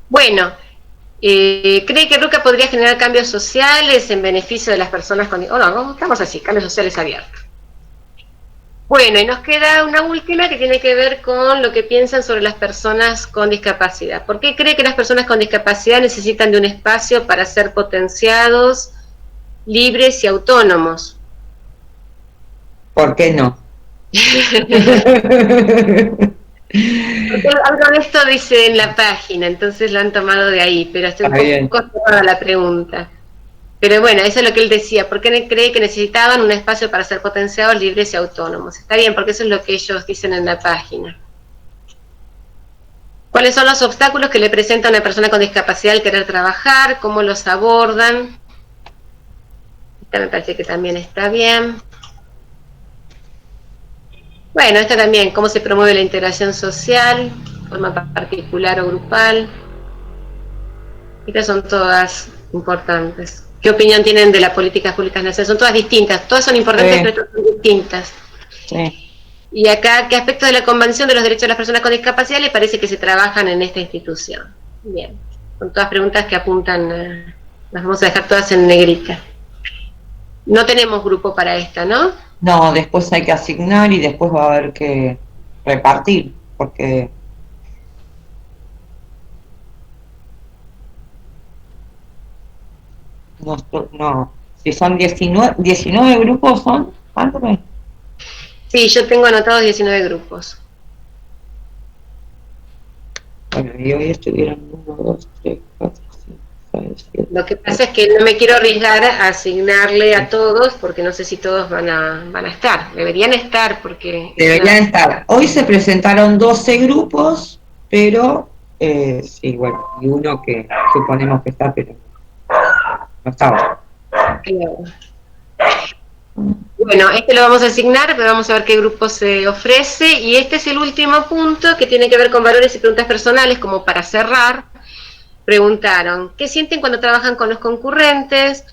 Bueno, ¿cree que Ruca podría generar cambios sociales en beneficio de las personas con... no, estamos así, cambios sociales abiertos. Bueno, y nos queda una última que tiene que ver con lo que piensan sobre las personas con discapacidad. ¿Por qué cree que las personas con discapacidad necesitan de un espacio para ser potenciados, libres y autónomos? ¿Por qué no? Porque algo de esto dice en la página, entonces lo han tomado de ahí, pero estoy un poco cortada la pregunta. Pero bueno, eso es lo que él decía. ¿Por qué cree que necesitaban un espacio para ser potenciados, libres y autónomos? Está bien, porque eso es lo que ellos dicen en la página. ¿Cuáles son los obstáculos que le presenta a una persona con discapacidad al querer trabajar? ¿Cómo los abordan? Esta me parece que también está bien. Bueno, esta también, ¿cómo se promueve la integración social? Forma particular o grupal. Estas son todas importantes. ¿Qué opinión tienen de las políticas públicas nacionales? Son todas distintas, todas son importantes, pero todas son distintas. Sí. Y acá, ¿qué aspectos de la Convención de los Derechos de las Personas con Discapacidad le parece que se trabajan en esta institución? Bien, son todas preguntas que apuntan, las vamos a dejar todas en negrita. No tenemos grupo para esta, ¿no? No, después hay que asignar y después va a haber que repartir, porque... No, si son 19 grupos, ¿son? ¿Cuántos? Sí, yo tengo anotados 19 grupos. Bueno, y hoy estuvieron 1, 2, 3, 4, 5, 6, 7. Lo que pasa es que no me quiero arriesgar a asignarle a todos, porque no sé si todos van a estar. Deberían estar, porque... Deberían estar. Hoy se presentaron 12 grupos, pero sí, bueno, y uno que suponemos que está, pero no estaba. Claro. Bueno, este lo vamos a asignar, pero vamos a ver qué grupo se ofrece, y este es el último punto que tiene que ver con valores y preguntas personales, como para cerrar. Preguntaron, ¿qué sienten cuando trabajan con los concurrentes?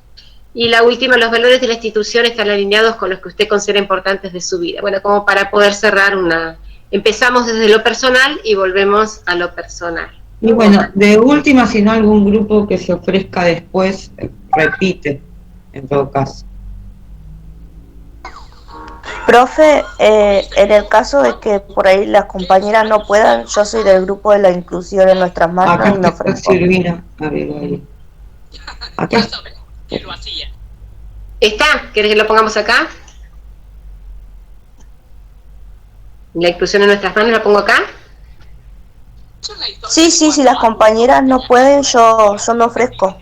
Y la última, los valores de la institución están alineados con los que usted considera importantes de su vida. Bueno, como para poder cerrar empezamos desde lo personal y volvemos a lo personal. Y bueno, de última, si no algún grupo que se ofrezca después, repite, en todo caso. Profe, en el caso de que por ahí las compañeras no puedan, yo soy del grupo de la inclusión en nuestras manos. Acá y me ofrezco. Silvina, a ver, ahí. Acá. ¿Está? ¿Quieres que lo pongamos acá? La inclusión en nuestras manos, ¿la pongo acá? Sí, si las compañeras no pueden, yo me ofrezco.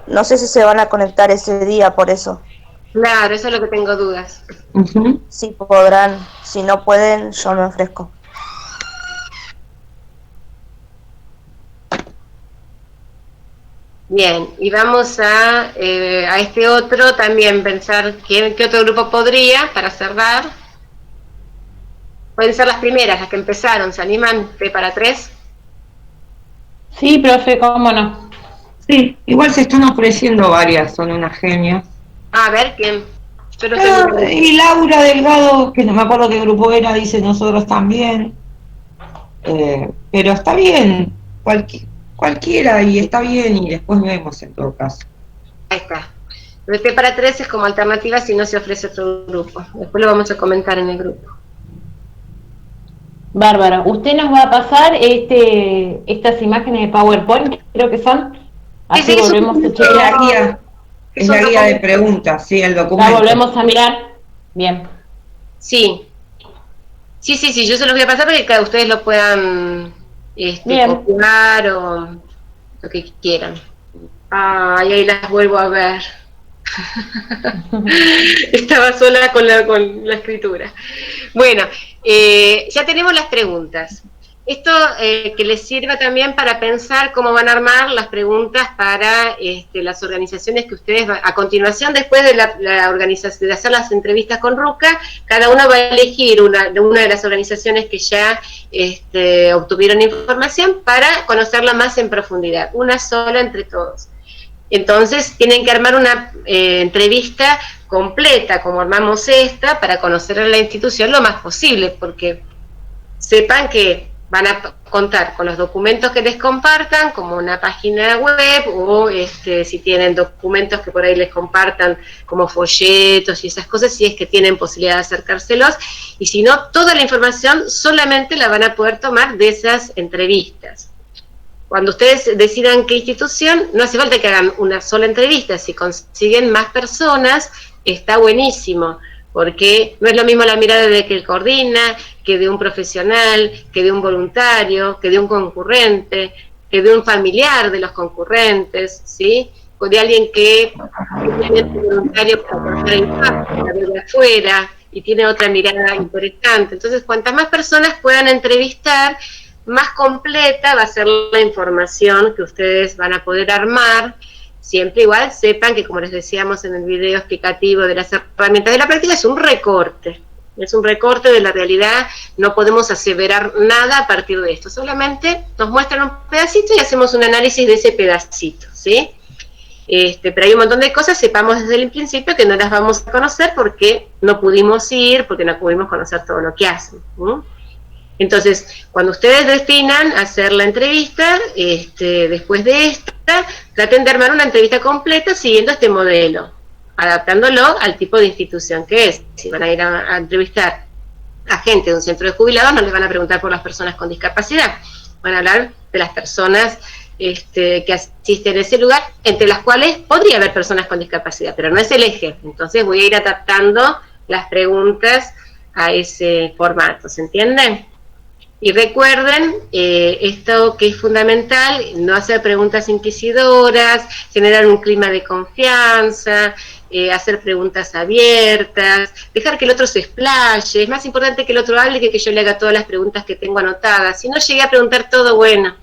No sé si se van a conectar ese día, por eso. Claro, eso es lo que tengo dudas. Sí podrán, si no pueden, yo me ofrezco. Bien, y vamos a este otro también pensar qué otro grupo podría, para cerrar. Pueden ser las primeras, las que empezaron. ¿Se animan? ¿P para 3? Sí, profe, cómo no. Sí, igual se están ofreciendo varias, son unas genias. A ver, ¿quién? Y Laura Delgado, que no me acuerdo qué grupo era, dice nosotros también. Pero está bien, cualquiera, y está bien, y después vemos en todo caso. Ahí está. El P para 3 es como alternativa si no se ofrece otro grupo. Después lo vamos a comentar en el grupo. Bárbaro. Usted nos va a pasar estas imágenes de PowerPoint, creo que son. Así Sí, volvemos a chequear. La guía, es la guía de preguntas, sí, el documento. La volvemos a mirar. Bien. Sí, yo se los voy a pasar para que cada ustedes lo puedan copiar o lo que quieran. Ahí las vuelvo a ver. Estaba sola con la escritura. Bueno, ya tenemos las preguntas. Esto que les sirva también para pensar cómo van a armar las preguntas para las organizaciones que ustedes a continuación, después de la organización, de hacer las entrevistas con RUCA, cada uno va a elegir una de las organizaciones que ya obtuvieron información para conocerla más en profundidad, una sola entre todos. Entonces tienen que armar una entrevista completa, como armamos esta, para conocer a la institución lo más posible, porque sepan que van a contar con los documentos que les compartan, como una página web, o si tienen documentos que por ahí les compartan, como folletos y esas cosas, si es que tienen posibilidad de acercárselos, y si no, toda la información solamente la van a poder tomar de esas entrevistas. Cuando ustedes decidan qué institución, no hace falta que hagan una sola entrevista, si consiguen más personas, está buenísimo, porque no es lo mismo la mirada de que el coordina, que de un profesional, que de un voluntario, que de un concurrente, que de un familiar de los concurrentes, ¿sí? O de alguien que es voluntario para trabajar en casa, de afuera, y tiene otra mirada interesante. Entonces, cuantas más personas puedan entrevistar, más completa va a ser la información que ustedes van a poder armar. Siempre igual sepan que, como les decíamos en el video explicativo de las herramientas de la práctica, es un recorte de la realidad, no podemos aseverar nada a partir de esto, solamente nos muestran un pedacito y hacemos un análisis de ese pedacito, ¿sí? Pero hay un montón de cosas, sepamos desde el principio que no las vamos a conocer porque no pudimos ir, porque no pudimos conocer todo lo que hacen, ¿no? Entonces, cuando ustedes destinan a hacer la entrevista, después de esta, traten de armar una entrevista completa siguiendo este modelo, adaptándolo al tipo de institución que es. Si van a ir a entrevistar a gente de un centro de jubilados, no les van a preguntar por las personas con discapacidad, van a hablar de las personas que asisten a ese lugar, entre las cuales podría haber personas con discapacidad, pero no es el eje. Entonces voy a ir adaptando las preguntas a ese formato, ¿se entiende? Y recuerden esto que es fundamental, no hacer preguntas inquisidoras, generar un clima de confianza, hacer preguntas abiertas, dejar que el otro se explaye. Es más importante que el otro hable que yo le haga todas las preguntas que tengo anotadas. Si no llegué a preguntar todo, bueno,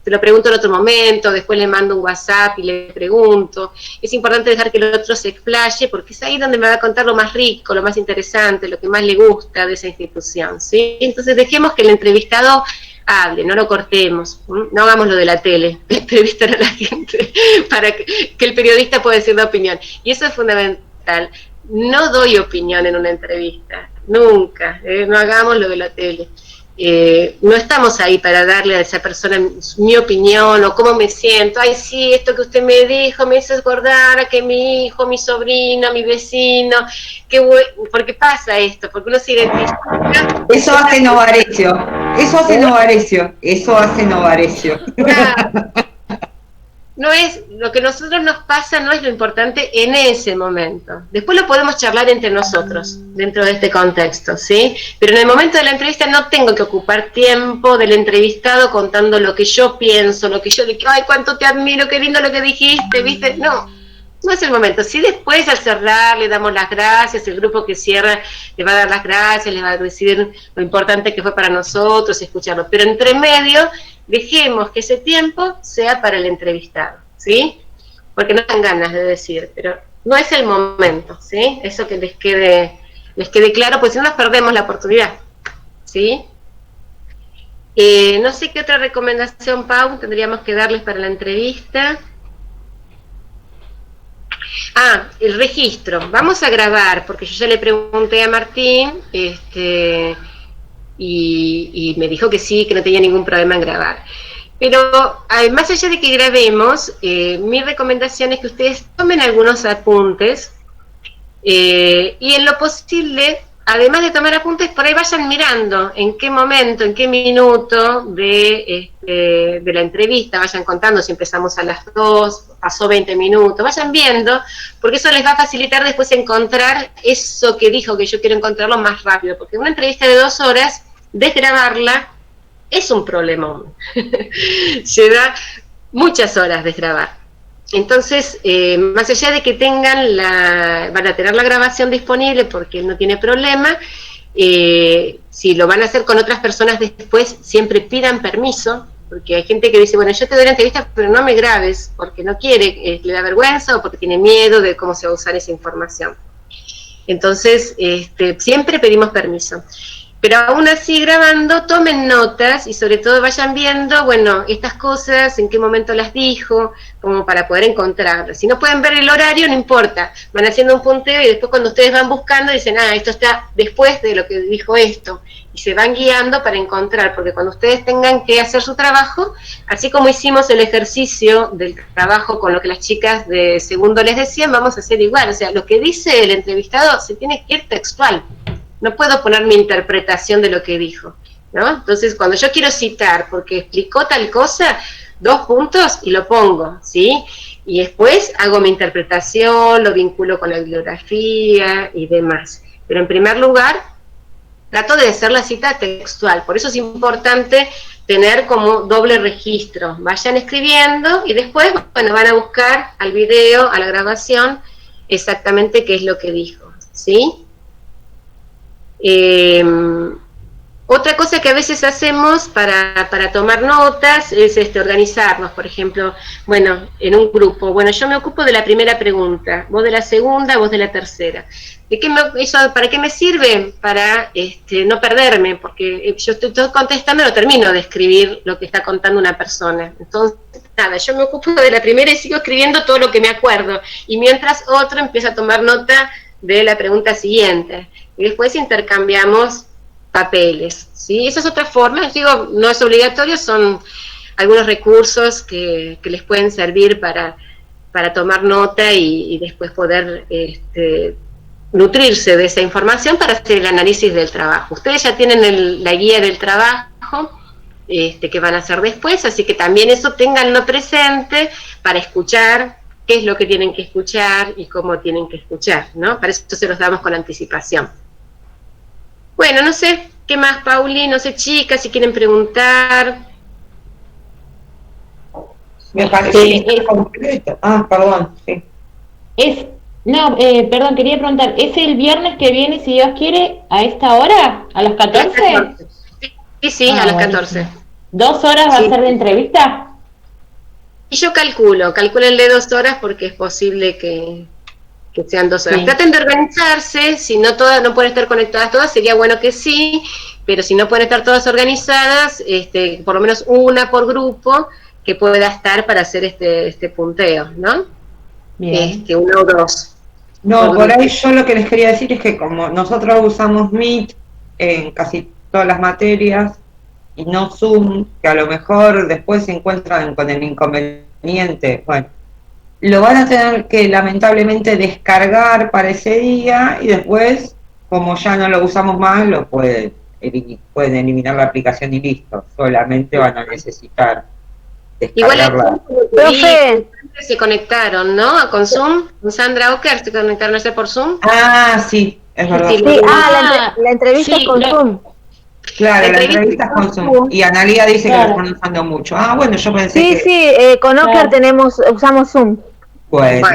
te lo pregunto en otro momento, después le mando un WhatsApp y le pregunto. Es importante dejar que el otro se explaye, porque es ahí donde me va a contar lo más rico, lo más interesante, lo que más le gusta de esa institución, ¿sí? Entonces dejemos que el entrevistado hable, no lo cortemos, no hagamos lo de la tele, entrevistar a la gente para que el periodista pueda decir la opinión. Y eso es fundamental. No doy opinión en una entrevista, nunca, no hagamos lo de la tele. No estamos ahí para darle a esa persona mi opinión o cómo me siento. Ay, sí, esto que usted me dijo me hizo acordar a que mi hijo, mi sobrino, mi vecino, porque pasa esto, porque uno se identifica. Eso hace Novarecio, eso hace Novarecio, eso hace Novarecio. No es, lo que a nosotros nos pasa no es lo importante en ese momento. Después lo podemos charlar entre nosotros, dentro de este contexto, ¿sí? Pero en el momento de la entrevista no tengo que ocupar tiempo del entrevistado contando lo que yo pienso, lo que yo le digo, ay, cuánto te admiro, qué lindo lo que dijiste, ¿viste? No es el momento. Si después al cerrar le damos las gracias, el grupo que cierra le va a dar las gracias, le va a decir lo importante que fue para nosotros, escucharlo. Pero entre medio, dejemos que ese tiempo sea para el entrevistado, ¿sí? Porque no dan ganas de decir, pero no es el momento, ¿sí? Eso que les quede claro, pues si no nos perdemos la oportunidad, ¿sí? No sé qué otra recomendación, Pau, tendríamos que darles para la entrevista. El registro. Vamos a grabar, porque yo ya le pregunté a Martín, y me dijo que sí, que no tenía ningún problema en grabar. Pero más allá de que grabemos, mi recomendación es que ustedes tomen algunos apuntes, y en lo posible, además de tomar apuntes, por ahí vayan mirando en qué momento, en qué minuto de la entrevista, vayan contando si empezamos a las 2, pasó 20 minutos, vayan viendo, porque eso les va a facilitar después encontrar eso que dijo, que yo quiero encontrarlo más rápido, porque una entrevista de 2 horas, desgrabarla es un problemón. Lleva muchas horas desgrabar. Entonces, más allá de que van a tener la grabación disponible porque no tiene problema, si lo van a hacer con otras personas después, siempre pidan permiso, porque hay gente que dice, bueno, yo te doy la entrevista, pero no me grabes, porque no quiere, le da vergüenza o porque tiene miedo de cómo se va a usar esa información. Entonces, siempre pedimos permiso. Pero aún así grabando, tomen notas y sobre todo vayan viendo, bueno, estas cosas, en qué momento las dijo, como para poder encontrarlas. Si no pueden ver el horario, no importa, van haciendo un punteo y después cuando ustedes van buscando dicen, esto está después de lo que dijo esto. Y se van guiando para encontrar, porque cuando ustedes tengan que hacer su trabajo, así como hicimos el ejercicio del trabajo con lo que las chicas de segundo les decían, vamos a hacer igual. O sea, lo que dice el entrevistado se tiene que ir textual. No puedo poner mi interpretación de lo que dijo, ¿no? Entonces, cuando yo quiero citar porque explicó tal cosa, 2 puntos y lo pongo, ¿sí? Y después hago mi interpretación, lo vinculo con la bibliografía y demás. Pero en primer lugar, trato de hacer la cita textual. Por eso es importante tener como doble registro. Vayan escribiendo y después, bueno, van a buscar al video, a la grabación, exactamente qué es lo que dijo, ¿sí? Otra cosa que a veces hacemos para tomar notas es organizarnos, por ejemplo, bueno, en un grupo, bueno, yo me ocupo de la primera pregunta, vos de la segunda, vos de la tercera. ¿Para qué me sirve? Para no perderme, porque yo estoy contestando y no termino de escribir lo que está contando una persona. Entonces, nada, yo me ocupo de la primera y sigo escribiendo todo lo que me acuerdo, y mientras otro empieza a tomar nota de la pregunta siguiente. Y después intercambiamos papeles, ¿sí? Esa es otra forma, digo, no es obligatorio, son algunos recursos que les pueden servir para tomar nota y después poder nutrirse de esa información para hacer el análisis del trabajo. Ustedes ya tienen la guía del trabajo que van a hacer después, así que también eso ténganlo presente para escuchar qué es lo que tienen que escuchar y cómo tienen que escuchar, ¿no? Para eso se los damos con anticipación. Bueno, no sé, ¿qué más, Pauli? No sé, chicas, si quieren preguntar. Me parece que está completo. Perdón, sí. Perdón, quería preguntar, ¿es el viernes que viene, si Dios quiere, a esta hora? ¿A las 14? Sí, a las 14. 2 horas va a ser de entrevista. Y yo calcúlenle 2 horas porque es posible que sean 2 horas. Sí. Traten de organizarse, si no todas, no pueden estar conectadas todas, sería bueno que sí, pero si no pueden estar todas organizadas, por lo menos una por grupo que pueda estar para hacer este punteo, ¿no? Bien. 1 o 2. No, por ahí yo lo que les quería decir es que como nosotros usamos Meet en casi todas las materias y no Zoom, que a lo mejor después se encuentran con el inconveniente, bueno, lo van a tener que lamentablemente descargar para ese día y después, como ya no lo usamos más, lo pueden eliminar la aplicación y listo, solamente van a necesitar descargarla. Igual se conectaron, ¿no? Con Zoom, con Sandra Ocker se conectaron ayer por Zoom. Sí, es verdad. Sí, la entrevista es con Zoom. Claro, la entrevista es con Zoom. Y Analía dice que lo están usando mucho. Bueno, yo pensé que... Sí, con Ocker usamos Zoom. Bueno,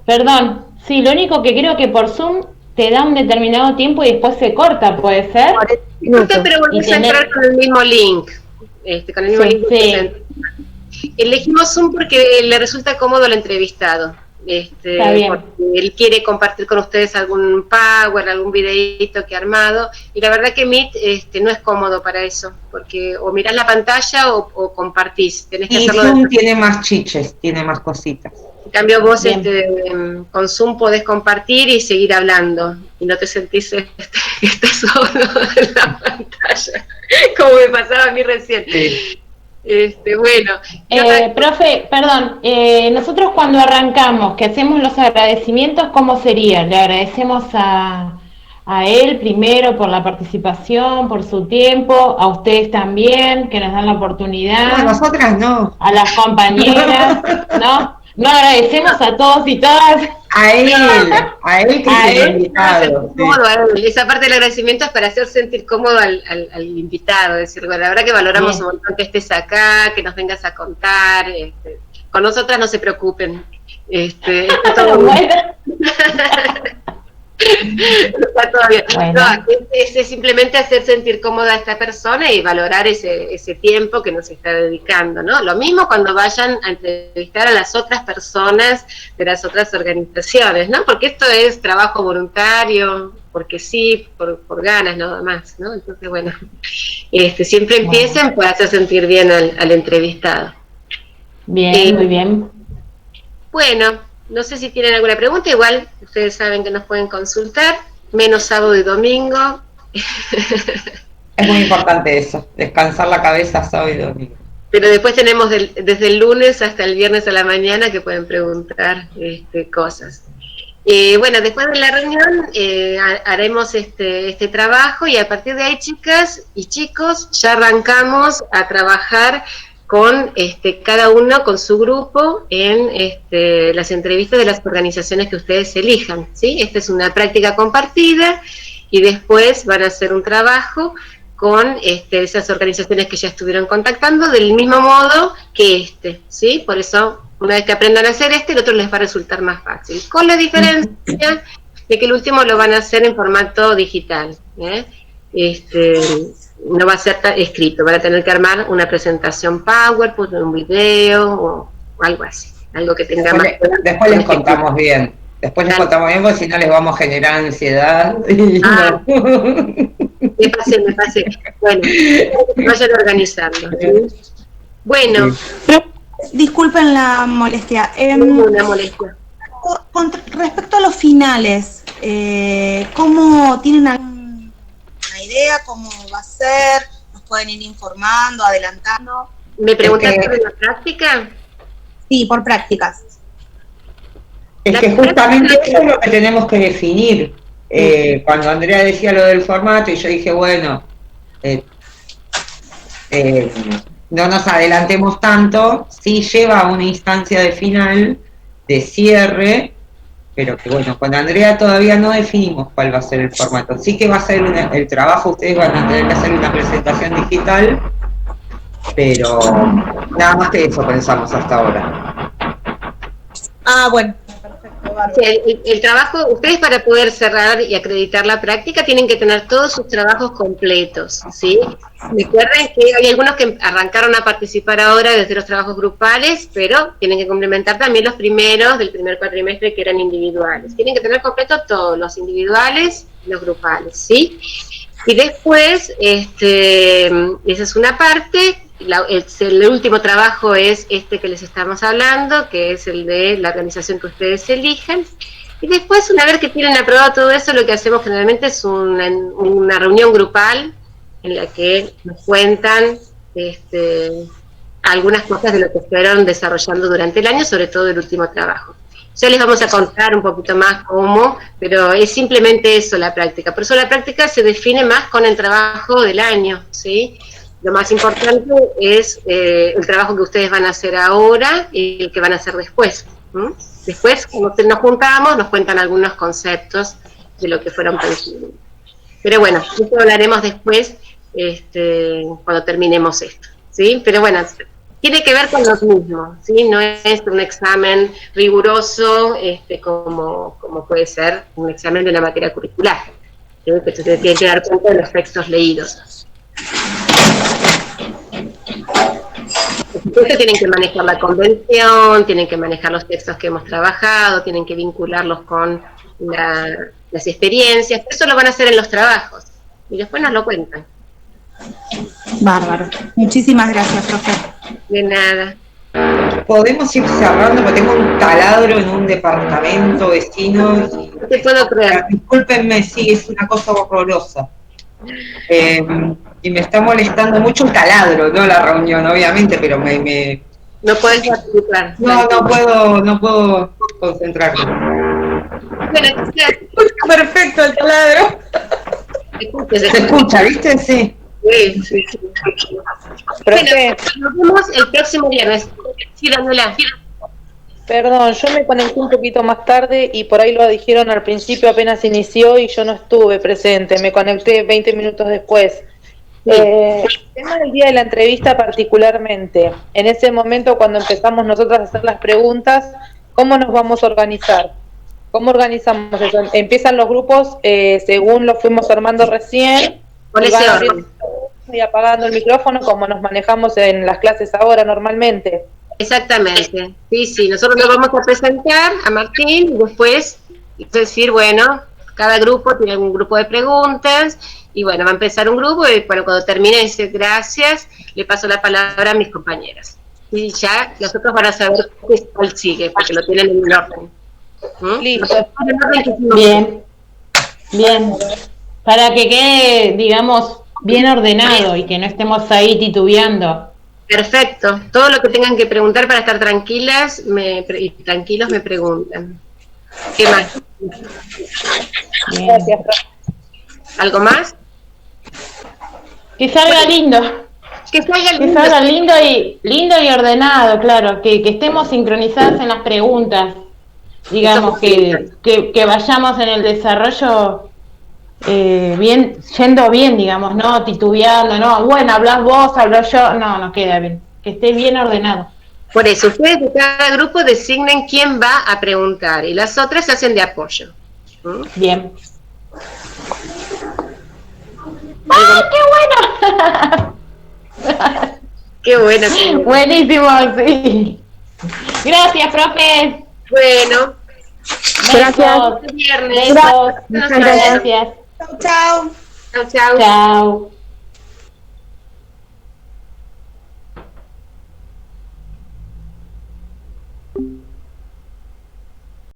perdón, sí, lo único que creo que por Zoom te da un determinado tiempo y después se corta, ¿puede ser? Pero volvés a entrar con el mismo link. Con el mismo link. Elegimos Zoom porque le resulta cómodo al entrevistado. Porque él quiere compartir con ustedes algún Power, algún videíto que ha armado, y la verdad que Meet no es cómodo para eso, porque o mirás la pantalla o compartís. Tenés que hacerlo. Zoom tiene más chiches, tiene más cositas. En cambio vos con Zoom podés compartir y seguir hablando, y no te sentís que estás solo en la pantalla, como me pasaba a mí recién. Sí. Profe, perdón, nosotros cuando arrancamos, que hacemos los agradecimientos, ¿cómo sería? Le agradecemos a él primero por la participación, por su tiempo, a ustedes también, que nos dan la oportunidad. A nosotras no. A las compañeras, ¿no? No agradecemos a todos y todas. A él que es el invitado. Esa parte del agradecimiento es para hacer sentir cómodo al invitado, decir, bueno, la verdad que valoramos un montón que estés acá, que nos vengas a contar, con nosotras no se preocupen, está todo bien. Está todo bien. Bueno. No, es simplemente hacer sentir cómoda a esta persona y valorar ese tiempo que nos está dedicando, ¿no? Lo mismo cuando vayan a entrevistar a las otras personas de las otras organizaciones, ¿no? Porque esto es trabajo voluntario, porque sí, por ganas nada más, ¿no? Entonces, bueno, siempre empiecen por hacer sentir bien al entrevistado. Bien, muy bien. Bueno, no sé si tienen alguna pregunta, igual ustedes saben que nos pueden consultar, menos sábado y domingo. Es muy importante eso, descansar la cabeza sábado y domingo. Pero después tenemos desde el lunes hasta el viernes a la mañana que pueden preguntar cosas. Bueno, después de la reunión haremos este trabajo y a partir de ahí, chicas y chicos, ya arrancamos a trabajar con cada uno con su grupo en las entrevistas de las organizaciones que ustedes elijan, ¿sí? Esta es una práctica compartida y después van a hacer un trabajo con esas organizaciones que ya estuvieron contactando del mismo modo que ¿sí? Por eso, una vez que aprendan a hacer el otro les va a resultar más fácil, con la diferencia de que el último lo van a hacer en formato digital, no va a ser escrito, van a tener que armar una presentación PowerPoint, un video o algo así, algo que tenga después les contamos bien, porque si no les vamos a generar ansiedad. Me pasé. Bueno, vayan organizando. Bueno. Disculpen la molestia. Una molestia. Con respecto a los finales, ¿cómo tienen alguna idea? ¿Cómo va a ser? ¿Nos pueden ir informando, adelantando? ¿Me preguntaste sobre la práctica? Sí, por prácticas. Es que justamente eso es lo que tenemos que definir. Cuando Andrea decía lo del formato y yo dije, bueno, no nos adelantemos tanto, sí lleva a una instancia de final, de cierre, pero que bueno, con Andrea todavía no definimos cuál va a ser el formato. Sí que va a ser el trabajo, ustedes van a tener que hacer una presentación digital, pero nada más que eso pensamos hasta ahora. Ah, bueno. El trabajo, ustedes para poder cerrar y acreditar la práctica tienen que tener todos sus trabajos completos, ¿sí? Recuerden que hay algunos que arrancaron a participar ahora desde los trabajos grupales, pero tienen que complementar también los primeros del primer cuatrimestre que eran individuales. Tienen que tener completo todos, los individuales y los grupales, ¿sí? Y después, esa es una parte. El último trabajo es este que les estamos hablando, que es el de la organización que ustedes elijan. Y después, una vez que tienen aprobado todo eso, lo que hacemos generalmente es una reunión grupal en la que nos cuentan algunas cosas de lo que fueron desarrollando durante el año, sobre todo el último trabajo. Ya les vamos a contar un poquito más cómo, pero es simplemente eso la práctica. Por eso la práctica se define más con el trabajo del año, ¿sí? Lo más importante es el trabajo que ustedes van a hacer ahora y el que van a hacer después. Después, cuando nos juntamos, nos cuentan algunos conceptos de lo que fueron pensando. Pero bueno, esto hablaremos después cuando terminemos esto, ¿sí? Pero bueno, tiene que ver con los mismos, ¿sí? No es un examen riguroso como puede ser un examen de la materia curricular, ¿sí? Que se tiene que dar cuenta de los textos leídos. Ustedes tienen que manejar la convención, tienen que manejar los textos que hemos trabajado, tienen que vincularlos con las experiencias. Eso lo van a hacer en los trabajos y después nos lo cuentan. Bárbaro. Muchísimas gracias, profe. De nada. Podemos ir cerrando, porque tengo un taladro en un departamento vecino. No te puedo creer. Discúlpenme, sí, es una cosa horrorosa. Y me está molestando mucho el taladro, no la reunión, obviamente, pero no puedes participar. No puedo concentrarme. Bueno, perfecto el taladro. Se escucha, ¿viste? Sí. Sí. Bueno, nos vemos el próximo viernes. Sí, Daniela. Perdón, yo me conecté un poquito más tarde y por ahí lo dijeron al principio, apenas inició y yo no estuve presente, me conecté 20 minutos después. El tema del día de la entrevista particularmente, en ese momento cuando empezamos nosotros a hacer las preguntas, ¿cómo nos vamos a organizar? ¿Cómo organizamos eso? Empiezan los grupos según los fuimos armando recién, y apagando el micrófono como nos manejamos en las clases ahora normalmente. Exactamente, sí, nosotros lo vamos a presentar a Martín y después decir, bueno, cada grupo tiene un grupo de preguntas y bueno, va a empezar un grupo y bueno, cuando termine dice gracias, le paso la palabra a mis compañeras y ya los otros van a saber cuál sigue, porque lo tienen en el orden. Listo. Bien, para que quede, digamos, bien ordenado y que no estemos ahí titubeando. Perfecto. Todo lo que tengan que preguntar para estar tranquilas y tranquilos me preguntan. ¿Qué más? Gracias. ¿Algo más? Que salga lindo. Que salga lindo y ordenado, claro. Que estemos sincronizadas en las preguntas. Digamos, que vayamos en el desarrollo bien, yendo bien, digamos, no titubeando, no, bueno, hablas vos, hablo yo, no queda bien, que esté bien ordenado. Por eso, ustedes de cada grupo designen quién va a preguntar y las otras se hacen de apoyo. Bien. ¡Ah, qué bueno! Qué bueno. Buenísimo, sí. Gracias, profe. Bueno. Gracias. Viernes. Besos. Muchas gracias. Chao. Chao.